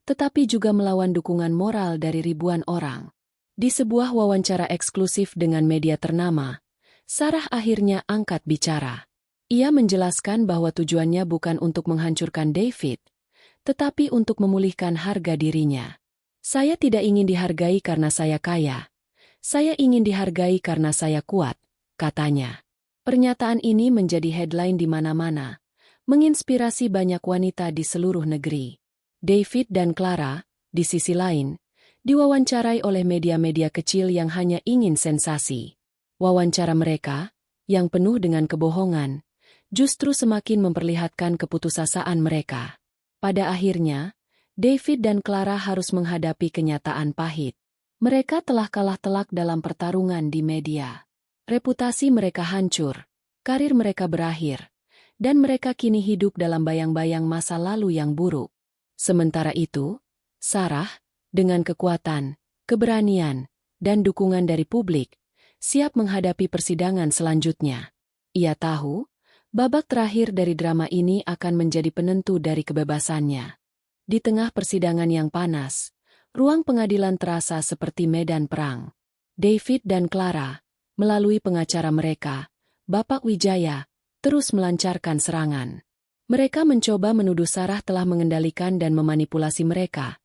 tetapi juga melawan dukungan moral dari ribuan orang. Di sebuah wawancara eksklusif dengan media ternama, Sarah akhirnya angkat bicara. Ia menjelaskan bahwa tujuannya bukan untuk menghancurkan David, tetapi untuk memulihkan harga dirinya. "Saya tidak ingin dihargai karena saya kaya. Saya ingin dihargai karena saya kuat," katanya. Pernyataan ini menjadi headline di mana-mana, menginspirasi banyak wanita di seluruh negeri. David dan Clara, di sisi lain, diwawancarai oleh media-media kecil yang hanya ingin sensasi. Wawancara mereka, yang penuh dengan kebohongan, justru semakin memperlihatkan keputusasaan mereka. Pada akhirnya, David dan Clara harus menghadapi kenyataan pahit. Mereka telah kalah telak dalam pertarungan di media. Reputasi mereka hancur, karir mereka berakhir, dan mereka kini hidup dalam bayang-bayang masa lalu yang buruk. Sementara itu, Sarah, dengan kekuatan, keberanian, dan dukungan dari publik, siap menghadapi persidangan selanjutnya. Ia tahu, babak terakhir dari drama ini akan menjadi penentu dari kebebasannya. Di tengah persidangan yang panas, ruang pengadilan terasa seperti medan perang. David dan Clara, melalui pengacara mereka, Bapak Wijaya, terus melancarkan serangan. Mereka mencoba menuduh Sarah telah mengendalikan dan memanipulasi mereka,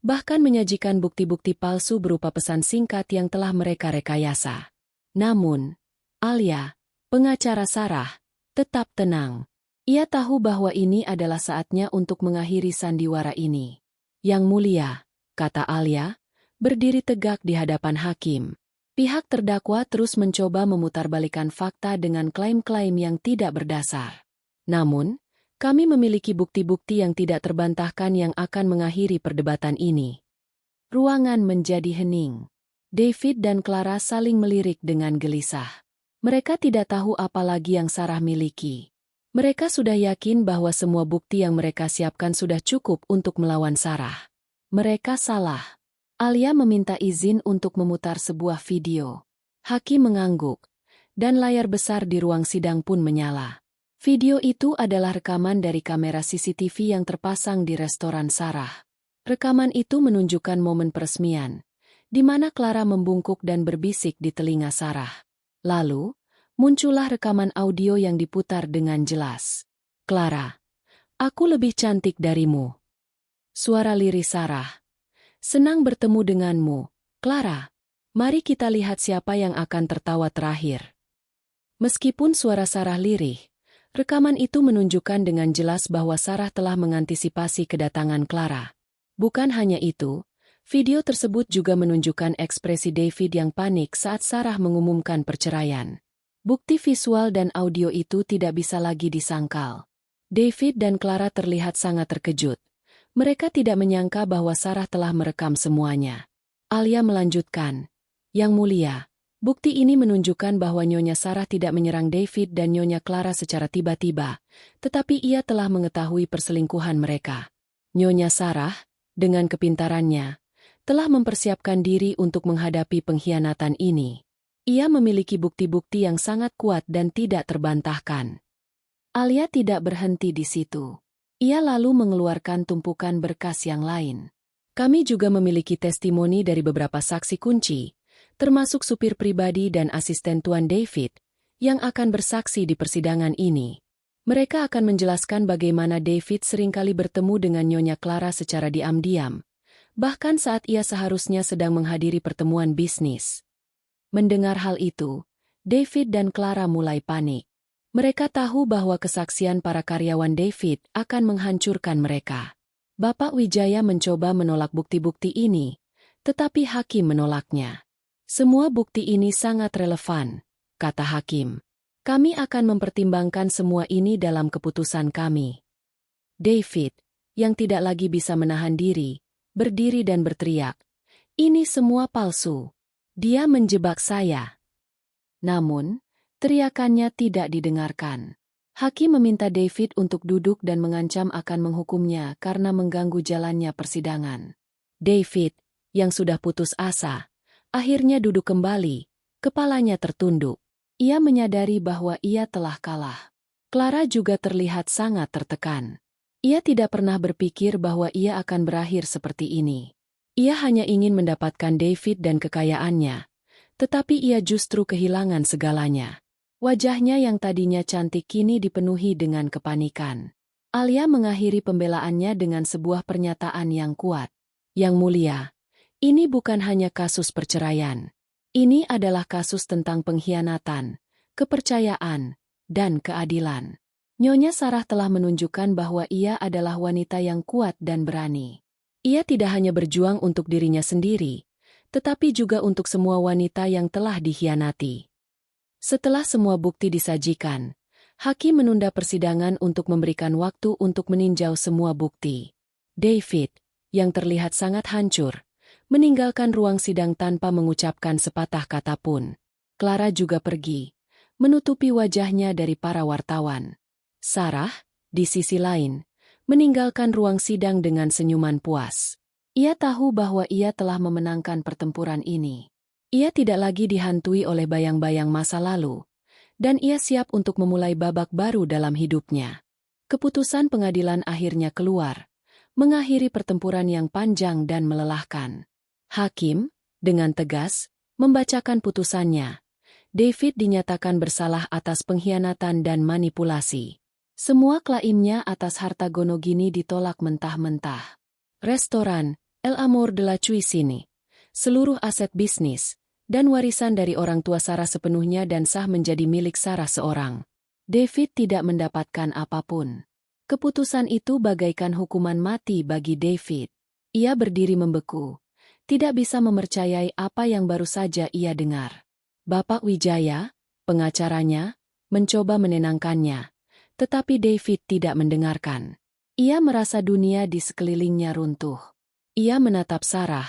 bahkan menyajikan bukti-bukti palsu berupa pesan singkat yang telah mereka rekayasa. Namun, Alia, pengacara Sarah, tetap tenang. Ia tahu bahwa ini adalah saatnya untuk mengakhiri sandiwara ini. "Yang mulia," kata Alia, berdiri tegak di hadapan hakim. Pihak terdakwa terus mencoba memutarbalikkan fakta dengan klaim-klaim yang tidak berdasar. "Namun, kami memiliki bukti-bukti yang tidak terbantahkan yang akan mengakhiri perdebatan ini." Ruangan menjadi hening. David dan Clara saling melirik dengan gelisah. Mereka tidak tahu apa lagi yang Sarah miliki. Mereka sudah yakin bahwa semua bukti yang mereka siapkan sudah cukup untuk melawan Sarah. Mereka salah. Alia meminta izin untuk memutar sebuah video. Hakim mengangguk, dan layar besar di ruang sidang pun menyala. Video itu adalah rekaman dari kamera CCTV yang terpasang di restoran Sarah. Rekaman itu menunjukkan momen peresmian, di mana Clara membungkuk dan berbisik di telinga Sarah. Lalu, muncullah rekaman audio yang diputar dengan jelas. Clara, aku lebih cantik darimu. Suara lirih Sarah. Senang bertemu denganmu, Clara. Mari kita lihat siapa yang akan tertawa terakhir. Meskipun suara Sarah lirih, rekaman itu menunjukkan dengan jelas bahwa Sarah telah mengantisipasi kedatangan Clara. Bukan hanya itu, video tersebut juga menunjukkan ekspresi David yang panik saat Sarah mengumumkan perceraian. Bukti visual dan audio itu tidak bisa lagi disangkal. David dan Clara terlihat sangat terkejut. Mereka tidak menyangka bahwa Sarah telah merekam semuanya. Alia melanjutkan, Yang Mulia, bukti ini menunjukkan bahwa Nyonya Sarah tidak menyerang David dan Nyonya Clara secara tiba-tiba, tetapi ia telah mengetahui perselingkuhan mereka. Nyonya Sarah, dengan kepintarannya, telah mempersiapkan diri untuk menghadapi pengkhianatan ini. Ia memiliki bukti-bukti yang sangat kuat dan tidak terbantahkan. Alia tidak berhenti di situ. Ia lalu mengeluarkan tumpukan berkas yang lain. Kami juga memiliki testimoni dari beberapa saksi kunci, termasuk supir pribadi dan asisten Tuan David, yang akan bersaksi di persidangan ini. Mereka akan menjelaskan bagaimana David seringkali bertemu dengan Nyonya Clara secara diam-diam, bahkan saat ia seharusnya sedang menghadiri pertemuan bisnis. Mendengar hal itu, David dan Clara mulai panik. Mereka tahu bahwa kesaksian para karyawan David akan menghancurkan mereka. Bapak Wijaya mencoba menolak bukti-bukti ini, tetapi hakim menolaknya. Semua bukti ini sangat relevan, kata hakim. Kami akan mempertimbangkan semua ini dalam keputusan kami. David, yang tidak lagi bisa menahan diri, berdiri dan berteriak, "Ini semua palsu. Dia menjebak saya." Namun, teriakannya tidak didengarkan. Hakim meminta David untuk duduk dan mengancam akan menghukumnya karena mengganggu jalannya persidangan. David, yang sudah putus asa, akhirnya duduk kembali, kepalanya tertunduk. Ia menyadari bahwa ia telah kalah. Clara juga terlihat sangat tertekan. Ia tidak pernah berpikir bahwa ia akan berakhir seperti ini. Ia hanya ingin mendapatkan David dan kekayaannya, tetapi ia justru kehilangan segalanya. Wajahnya yang tadinya cantik kini dipenuhi dengan kepanikan. Alia mengakhiri pembelaannya dengan sebuah pernyataan yang kuat. Yang Mulia, ini bukan hanya kasus perceraian. Ini adalah kasus tentang pengkhianatan, kepercayaan, dan keadilan. Nyonya Sarah telah menunjukkan bahwa ia adalah wanita yang kuat dan berani. Ia tidak hanya berjuang untuk dirinya sendiri, tetapi juga untuk semua wanita yang telah dikhianati. Setelah semua bukti disajikan, hakim menunda persidangan untuk memberikan waktu untuk meninjau semua bukti. David, yang terlihat sangat hancur, meninggalkan ruang sidang tanpa mengucapkan sepatah kata pun. Clara juga pergi, menutupi wajahnya dari para wartawan. Sarah, di sisi lain, meninggalkan ruang sidang dengan senyuman puas. Ia tahu bahwa ia telah memenangkan pertempuran ini. Ia tidak lagi dihantui oleh bayang-bayang masa lalu, dan ia siap untuk memulai babak baru dalam hidupnya. Keputusan pengadilan akhirnya keluar, mengakhiri pertempuran yang panjang dan melelahkan. Hakim, dengan tegas, membacakan putusannya. David dinyatakan bersalah atas pengkhianatan dan manipulasi. Semua klaimnya atas harta Gonogini ditolak mentah-mentah. Restoran, El Amor de la Cuisine, seluruh aset bisnis, dan warisan dari orang tua Sarah sepenuhnya dan sah menjadi milik Sarah seorang. David tidak mendapatkan apapun. Keputusan itu bagaikan hukuman mati bagi David. Ia berdiri membeku, tidak bisa mempercayai apa yang baru saja ia dengar. Bapak Wijaya, pengacaranya, mencoba menenangkannya, tetapi David tidak mendengarkan. Ia merasa dunia di sekelilingnya runtuh. Ia menatap Sarah,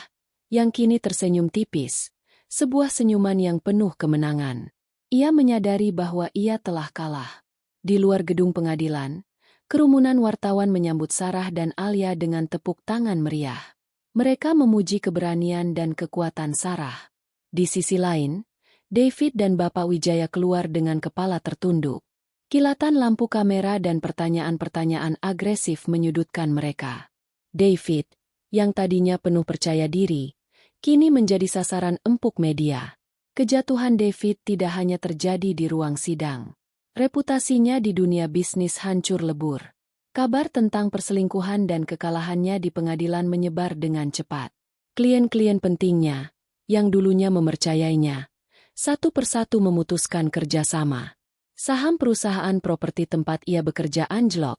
yang kini tersenyum tipis, sebuah senyuman yang penuh kemenangan. Ia menyadari bahwa ia telah kalah. Di luar gedung pengadilan, kerumunan wartawan menyambut Sarah dan Alia dengan tepuk tangan meriah. Mereka memuji keberanian dan kekuatan Sarah. Di sisi lain, David dan Bapak Wijaya keluar dengan kepala tertunduk. Kilatan lampu kamera dan pertanyaan-pertanyaan agresif menyudutkan mereka. David, yang tadinya penuh percaya diri, kini menjadi sasaran empuk media. Kejatuhan David tidak hanya terjadi di ruang sidang. Reputasinya di dunia bisnis hancur lebur. Kabar tentang perselingkuhan dan kekalahannya di pengadilan menyebar dengan cepat. Klien-klien pentingnya, yang dulunya mempercayainya, satu persatu memutuskan kerjasama. Saham perusahaan properti tempat ia bekerja anjlok,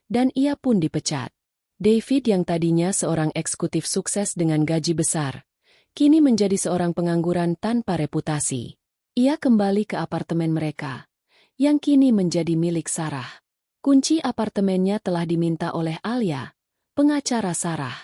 dan ia pun dipecat. David yang tadinya seorang eksekutif sukses dengan gaji besar, kini menjadi seorang pengangguran tanpa reputasi. Ia kembali ke apartemen mereka, yang kini menjadi milik Sarah. Kunci apartemennya telah diminta oleh Alia, pengacara Sarah.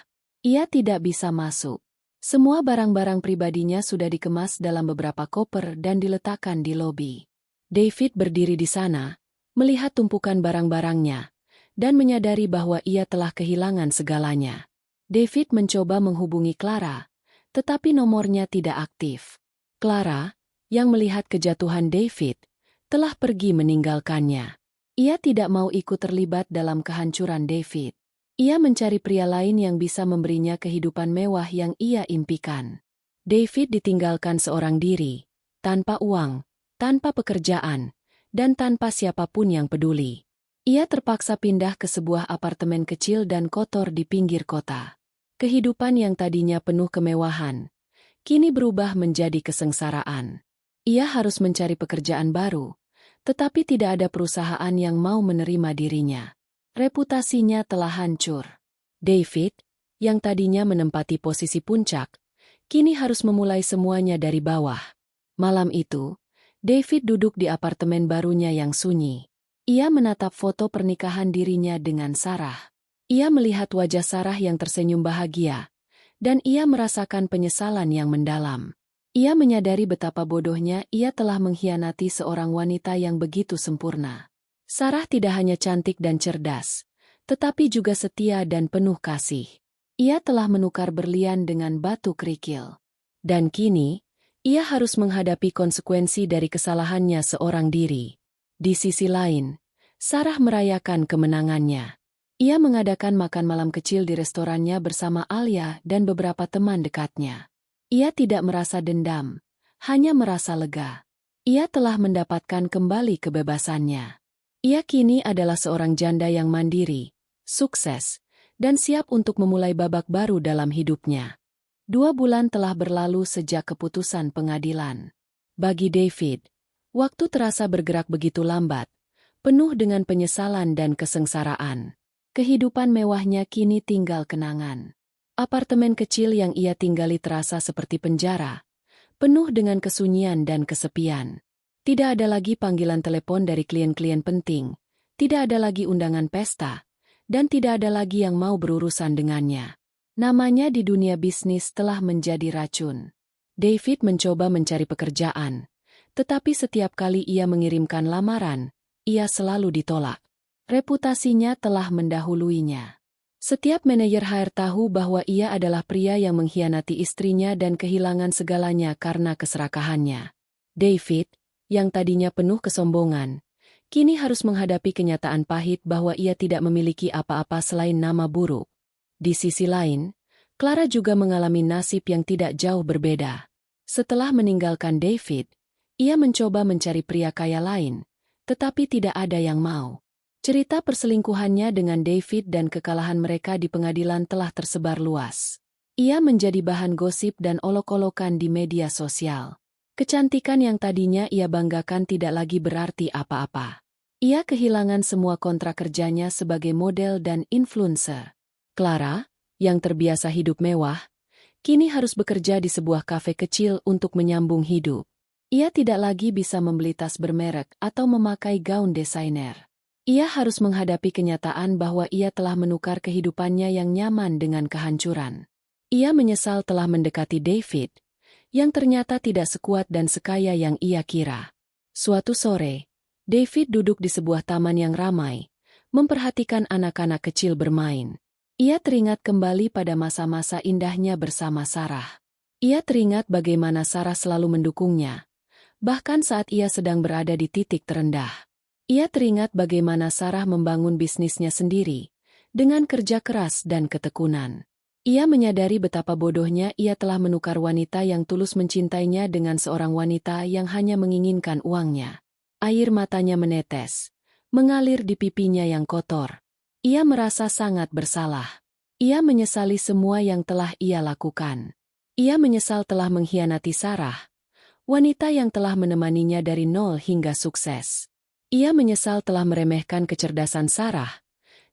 Ia tidak bisa masuk. Semua barang-barang pribadinya sudah dikemas dalam beberapa koper dan diletakkan di lobi. David berdiri di sana, melihat tumpukan barang-barangnya, dan menyadari bahwa ia telah kehilangan segalanya. David mencoba menghubungi Clara, tetapi nomornya tidak aktif. Clara, yang melihat kejatuhan David, telah pergi meninggalkannya. Ia tidak mau ikut terlibat dalam kehancuran David. Ia mencari pria lain yang bisa memberinya kehidupan mewah yang ia impikan. David ditinggalkan seorang diri, tanpa uang, tanpa pekerjaan, dan tanpa siapapun yang peduli. Ia terpaksa pindah ke sebuah apartemen kecil dan kotor di pinggir kota. Kehidupan yang tadinya penuh kemewahan, kini berubah menjadi kesengsaraan. Ia harus mencari pekerjaan baru, tetapi tidak ada perusahaan yang mau menerima dirinya. Reputasinya telah hancur. David, yang tadinya menempati posisi puncak, kini harus memulai semuanya dari bawah. Malam itu, David duduk di apartemen barunya yang sunyi. Ia menatap foto pernikahan dirinya dengan Sarah. Ia melihat wajah Sarah yang tersenyum bahagia, dan ia merasakan penyesalan yang mendalam. Ia menyadari betapa bodohnya ia telah mengkhianati seorang wanita yang begitu sempurna. Sarah tidak hanya cantik dan cerdas, tetapi juga setia dan penuh kasih. Ia telah menukar berlian dengan batu kerikil. Dan kini, ia harus menghadapi konsekuensi dari kesalahannya seorang diri. Di sisi lain, Sarah merayakan kemenangannya. Ia mengadakan makan malam kecil di restorannya bersama Alia dan beberapa teman dekatnya. Ia tidak merasa dendam, hanya merasa lega. Ia telah mendapatkan kembali kebebasannya. Ia kini adalah seorang janda yang mandiri, sukses, dan siap untuk memulai babak baru dalam hidupnya. 2 bulan telah berlalu sejak keputusan pengadilan. Bagi David, waktu terasa bergerak begitu lambat, penuh dengan penyesalan dan kesengsaraan. Kehidupan mewahnya kini tinggal kenangan. Apartemen kecil yang ia tinggali terasa seperti penjara, penuh dengan kesunyian dan kesepian. Tidak ada lagi panggilan telepon dari klien-klien penting, tidak ada lagi undangan pesta, dan tidak ada lagi yang mau berurusan dengannya. Namanya di dunia bisnis telah menjadi racun. David mencoba mencari pekerjaan, tetapi setiap kali ia mengirimkan lamaran, ia selalu ditolak. Reputasinya telah mendahuluinya. Setiap manajer HR tahu bahwa ia adalah pria yang mengkhianati istrinya dan kehilangan segalanya karena keserakahannya. David, yang tadinya penuh kesombongan, kini harus menghadapi kenyataan pahit bahwa ia tidak memiliki apa-apa selain nama buruk. Di sisi lain, Clara juga mengalami nasib yang tidak jauh berbeda. Setelah meninggalkan David, ia mencoba mencari pria kaya lain, tetapi tidak ada yang mau. Cerita perselingkuhannya dengan David dan kekalahan mereka di pengadilan telah tersebar luas. Ia menjadi bahan gosip dan olok-olokan di media sosial. Kecantikan yang tadinya ia banggakan tidak lagi berarti apa-apa. Ia kehilangan semua kontrak kerjanya sebagai model dan influencer. Clara, yang terbiasa hidup mewah, kini harus bekerja di sebuah kafe kecil untuk menyambung hidup. Ia tidak lagi bisa membeli tas bermerek atau memakai gaun desainer. Ia harus menghadapi kenyataan bahwa ia telah menukar kehidupannya yang nyaman dengan kehancuran. Ia menyesal telah mendekati David, yang ternyata tidak sekuat dan sekaya yang ia kira. Suatu sore, David duduk di sebuah taman yang ramai, memperhatikan anak-anak kecil bermain. Ia teringat kembali pada masa-masa indahnya bersama Sarah. Ia teringat bagaimana Sarah selalu mendukungnya, bahkan saat ia sedang berada di titik terendah. Ia teringat bagaimana Sarah membangun bisnisnya sendiri, dengan kerja keras dan ketekunan. Ia menyadari betapa bodohnya ia telah menukar wanita yang tulus mencintainya dengan seorang wanita yang hanya menginginkan uangnya. Air matanya menetes, mengalir di pipinya yang kotor. Ia merasa sangat bersalah. Ia menyesali semua yang telah ia lakukan. Ia menyesal telah mengkhianati Sarah, wanita yang telah menemaninya dari nol hingga sukses. Ia menyesal telah meremehkan kecerdasan Sarah,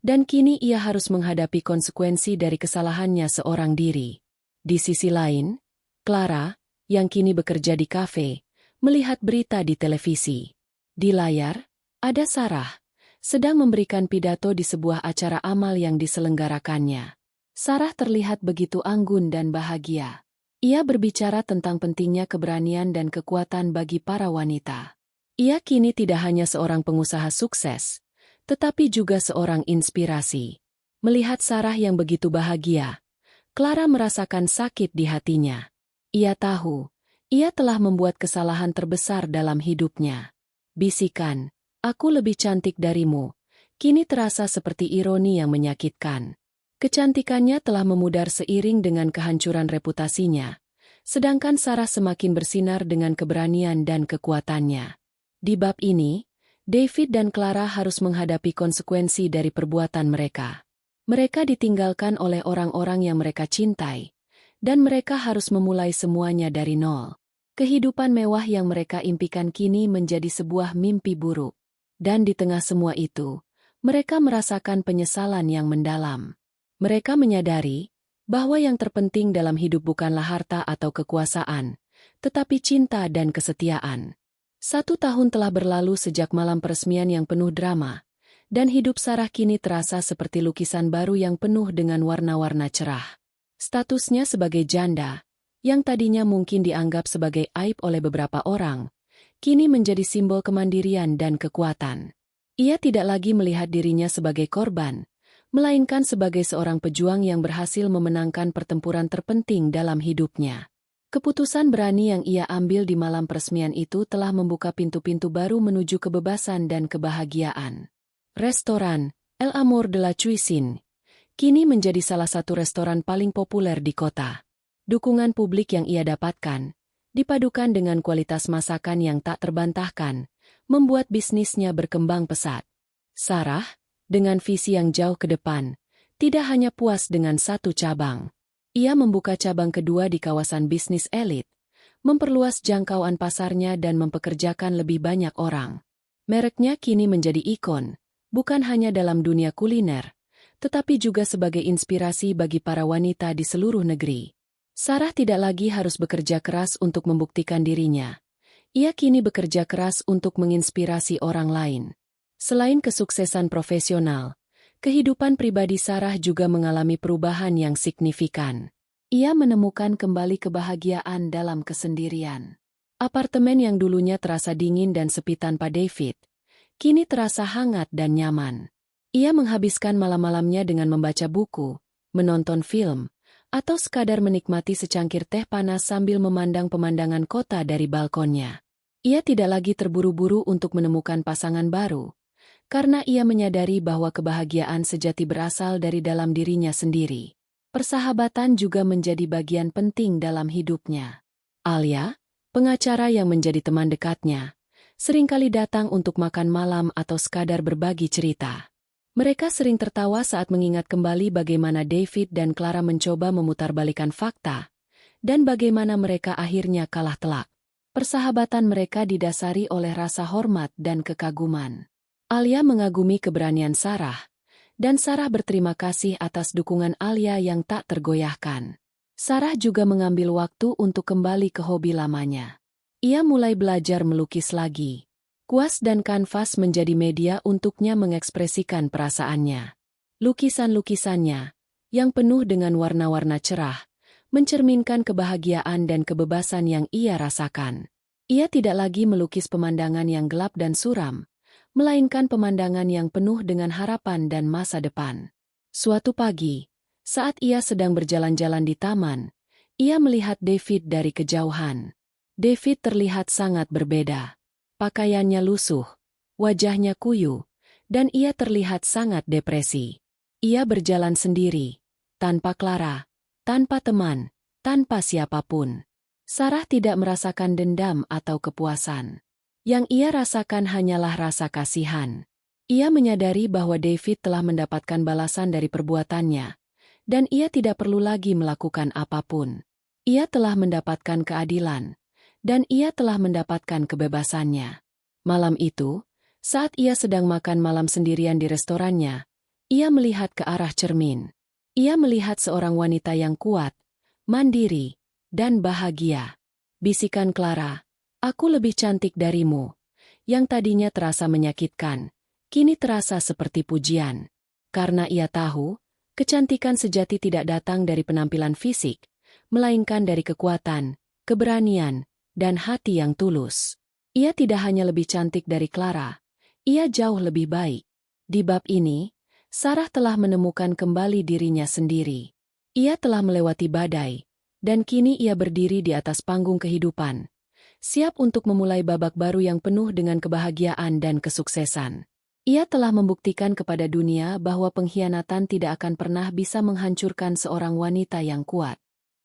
dan kini ia harus menghadapi konsekuensi dari kesalahannya seorang diri. Di sisi lain, Clara, yang kini bekerja di kafe, melihat berita di televisi. Di layar, ada Sarah, sedang memberikan pidato di sebuah acara amal yang diselenggarakannya. Sarah terlihat begitu anggun dan bahagia. Ia berbicara tentang pentingnya keberanian dan kekuatan bagi para wanita. Ia kini tidak hanya seorang pengusaha sukses, tetapi juga seorang inspirasi. Melihat Sarah yang begitu bahagia, Clara merasakan sakit di hatinya. Ia tahu, ia telah membuat kesalahan terbesar dalam hidupnya. Bisikan, "Aku lebih cantik darimu," kini terasa seperti ironi yang menyakitkan. Kecantikannya telah memudar seiring dengan kehancuran reputasinya, sedangkan Sarah semakin bersinar dengan keberanian dan kekuatannya. Di bab ini, David dan Clara harus menghadapi konsekuensi dari perbuatan mereka. Mereka ditinggalkan oleh orang-orang yang mereka cintai, dan mereka harus memulai semuanya dari nol. Kehidupan mewah yang mereka impikan kini menjadi sebuah mimpi buruk. Dan di tengah semua itu, mereka merasakan penyesalan yang mendalam. Mereka menyadari bahwa yang terpenting dalam hidup bukanlah harta atau kekuasaan, tetapi cinta dan kesetiaan. 1 tahun telah berlalu sejak malam peresmian yang penuh drama, dan hidup Sarah kini terasa seperti lukisan baru yang penuh dengan warna-warna cerah. Statusnya sebagai janda, yang tadinya mungkin dianggap sebagai aib oleh beberapa orang, kini menjadi simbol kemandirian dan kekuatan. Ia tidak lagi melihat dirinya sebagai korban, melainkan sebagai seorang pejuang yang berhasil memenangkan pertempuran terpenting dalam hidupnya. Keputusan berani yang ia ambil di malam peresmian itu telah membuka pintu-pintu baru menuju kebebasan dan kebahagiaan. Restoran El Amor de la Cuisine kini menjadi salah satu restoran paling populer di kota. Dukungan publik yang ia dapatkan, dipadukan dengan kualitas masakan yang tak terbantahkan, membuat bisnisnya berkembang pesat. Sarah, dengan visi yang jauh ke depan, tidak hanya puas dengan satu cabang. Ia membuka cabang kedua di kawasan bisnis elit, memperluas jangkauan pasarnya dan mempekerjakan lebih banyak orang. Mereknya kini menjadi ikon, bukan hanya dalam dunia kuliner, tetapi juga sebagai inspirasi bagi para wanita di seluruh negeri. Sarah tidak lagi harus bekerja keras untuk membuktikan dirinya. Ia kini bekerja keras untuk menginspirasi orang lain. Selain kesuksesan profesional, kehidupan pribadi Sarah juga mengalami perubahan yang signifikan. Ia menemukan kembali kebahagiaan dalam kesendirian. Apartemen yang dulunya terasa dingin dan sepi tanpa David, kini terasa hangat dan nyaman. Ia menghabiskan malam-malamnya dengan membaca buku, menonton film, atau sekadar menikmati secangkir teh panas sambil memandang pemandangan kota dari balkonnya. Ia tidak lagi terburu-buru untuk menemukan pasangan baru, karena ia menyadari bahwa kebahagiaan sejati berasal dari dalam dirinya sendiri. Persahabatan juga menjadi bagian penting dalam hidupnya. Alia, pengacara yang menjadi teman dekatnya, seringkali datang untuk makan malam atau sekadar berbagi cerita. Mereka sering tertawa saat mengingat kembali bagaimana David dan Clara mencoba memutarbalikkan fakta, dan bagaimana mereka akhirnya kalah telak. Persahabatan mereka didasari oleh rasa hormat dan kekaguman. Alia mengagumi keberanian Sarah, dan Sarah berterima kasih atas dukungan Alia yang tak tergoyahkan. Sarah juga mengambil waktu untuk kembali ke hobi lamanya. Ia mulai belajar melukis lagi. Kuas dan kanvas menjadi media untuknya mengekspresikan perasaannya. Lukisan-lukisannya, yang penuh dengan warna-warna cerah, mencerminkan kebahagiaan dan kebebasan yang ia rasakan. Ia tidak lagi melukis pemandangan yang gelap dan suram, melainkan pemandangan yang penuh dengan harapan dan masa depan. Suatu pagi, saat ia sedang berjalan-jalan di taman, ia melihat David dari kejauhan. David terlihat sangat berbeda. Pakaiannya lusuh, wajahnya kuyu, dan ia terlihat sangat depresi. Ia berjalan sendiri, tanpa Clara, tanpa teman, tanpa siapapun. Sarah tidak merasakan dendam atau kepuasan. Yang ia rasakan hanyalah rasa kasihan. Ia menyadari bahwa David telah mendapatkan balasan dari perbuatannya, dan ia tidak perlu lagi melakukan apapun. Ia telah mendapatkan keadilan, dan ia telah mendapatkan kebebasannya. Malam itu, saat ia sedang makan malam sendirian di restorannya, ia melihat ke arah cermin. Ia melihat seorang wanita yang kuat, mandiri, dan bahagia. Bisikan Clara, "Aku lebih cantik darimu." Yang tadinya terasa menyakitkan, kini terasa seperti pujian. Karena ia tahu, kecantikan sejati tidak datang dari penampilan fisik, melainkan dari kekuatan, keberanian, dan hati yang tulus. Ia tidak hanya lebih cantik dari Clara, ia jauh lebih baik. Di bab ini, Sarah telah menemukan kembali dirinya sendiri. Ia telah melewati badai, dan kini ia berdiri di atas panggung kehidupan, siap untuk memulai babak baru yang penuh dengan kebahagiaan dan kesuksesan. Ia telah membuktikan kepada dunia bahwa pengkhianatan tidak akan pernah bisa menghancurkan seorang wanita yang kuat.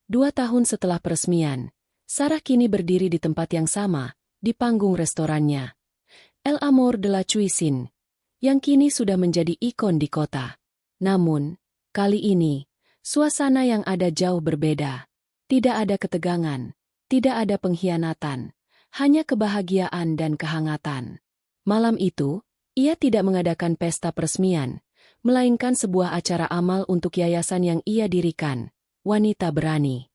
2 tahun setelah peresmian, Sarah kini berdiri di tempat yang sama, di panggung restorannya. El Amor de la Cuisine, yang kini sudah menjadi ikon di kota. Namun, kali ini, suasana yang ada jauh berbeda. Tidak ada ketegangan, tidak ada pengkhianatan, hanya kebahagiaan dan kehangatan. Malam itu, ia tidak mengadakan pesta peresmian, melainkan sebuah acara amal untuk yayasan yang ia dirikan, Wanita Berani.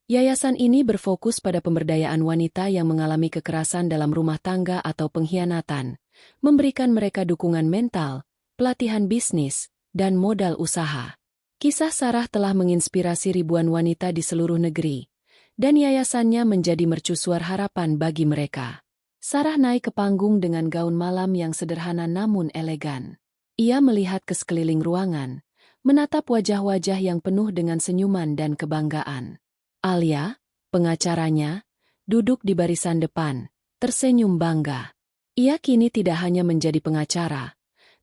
Yayasan ini berfokus pada pemberdayaan wanita yang mengalami kekerasan dalam rumah tangga atau pengkhianatan, memberikan mereka dukungan mental, pelatihan bisnis, dan modal usaha. Kisah Sarah telah menginspirasi ribuan wanita di seluruh negeri, dan yayasannya menjadi mercusuar harapan bagi mereka. Sarah naik ke panggung dengan gaun malam yang sederhana namun elegan. Ia melihat ke sekeliling ruangan, menatap wajah-wajah yang penuh dengan senyuman dan kebanggaan. Alia, pengacaranya, duduk di barisan depan, tersenyum bangga. Ia kini tidak hanya menjadi pengacara,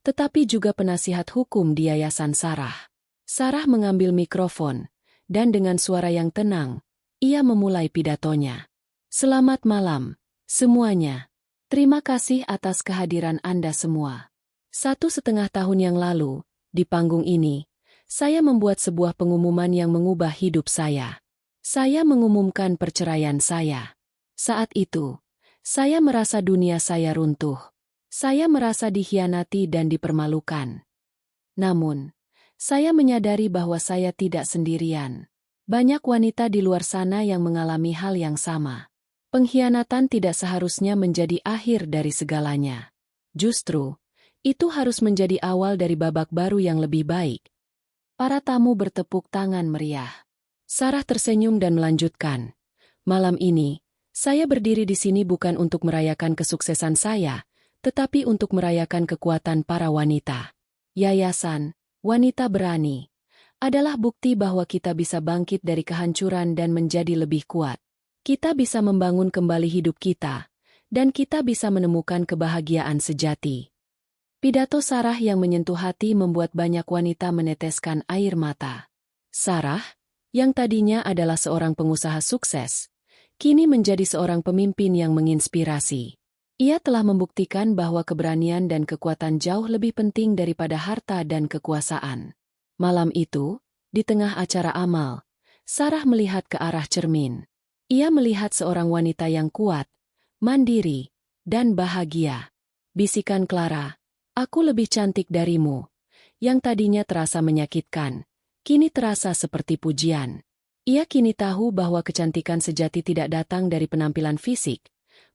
tetapi juga penasihat hukum di Yayasan Sarah. Sarah mengambil mikrofon, dan dengan suara yang tenang, ia memulai pidatonya. "Selamat malam, semuanya. Terima kasih atas kehadiran Anda semua. 1,5 tahun yang lalu, di panggung ini, saya membuat sebuah pengumuman yang mengubah hidup saya. Saya mengumumkan perceraian saya. Saat itu, saya merasa dunia saya runtuh. Saya merasa dikhianati dan dipermalukan. Namun, saya menyadari bahwa saya tidak sendirian. Banyak wanita di luar sana yang mengalami hal yang sama. Pengkhianatan tidak seharusnya menjadi akhir dari segalanya. Justru, itu harus menjadi awal dari babak baru yang lebih baik." Para tamu bertepuk tangan meriah. Sarah tersenyum dan melanjutkan, "Malam ini, saya berdiri di sini bukan untuk merayakan kesuksesan saya, tetapi untuk merayakan kekuatan para wanita. Yayasan Wanita Berani adalah bukti bahwa kita bisa bangkit dari kehancuran dan menjadi lebih kuat. Kita bisa membangun kembali hidup kita, dan kita bisa menemukan kebahagiaan sejati." Pidato Sarah yang menyentuh hati membuat banyak wanita meneteskan air mata. Sarah, yang tadinya adalah seorang pengusaha sukses, kini menjadi seorang pemimpin yang menginspirasi. Ia telah membuktikan bahwa keberanian dan kekuatan jauh lebih penting daripada harta dan kekuasaan. Malam itu, di tengah acara amal, Sarah melihat ke arah cermin. Ia melihat seorang wanita yang kuat, mandiri, dan bahagia. Bisikan Clara, "Aku lebih cantik darimu." Yang tadinya terasa menyakitkan, kini terasa seperti pujian. Ia kini tahu bahwa kecantikan sejati tidak datang dari penampilan fisik,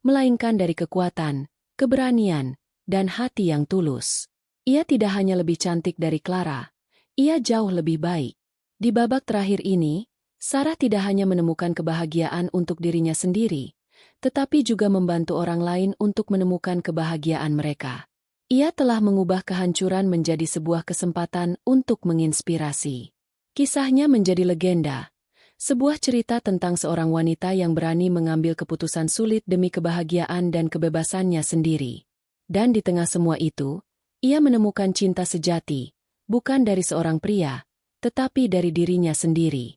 melainkan dari kekuatan, keberanian, dan hati yang tulus. Ia tidak hanya lebih cantik dari Clara, ia jauh lebih baik. Di babak terakhir ini, Sarah tidak hanya menemukan kebahagiaan untuk dirinya sendiri, tetapi juga membantu orang lain untuk menemukan kebahagiaan mereka. Ia telah mengubah kehancuran menjadi sebuah kesempatan untuk menginspirasi. Kisahnya menjadi legenda, sebuah cerita tentang seorang wanita yang berani mengambil keputusan sulit demi kebahagiaan dan kebebasannya sendiri. Dan di tengah semua itu, ia menemukan cinta sejati, bukan dari seorang pria, tetapi dari dirinya sendiri.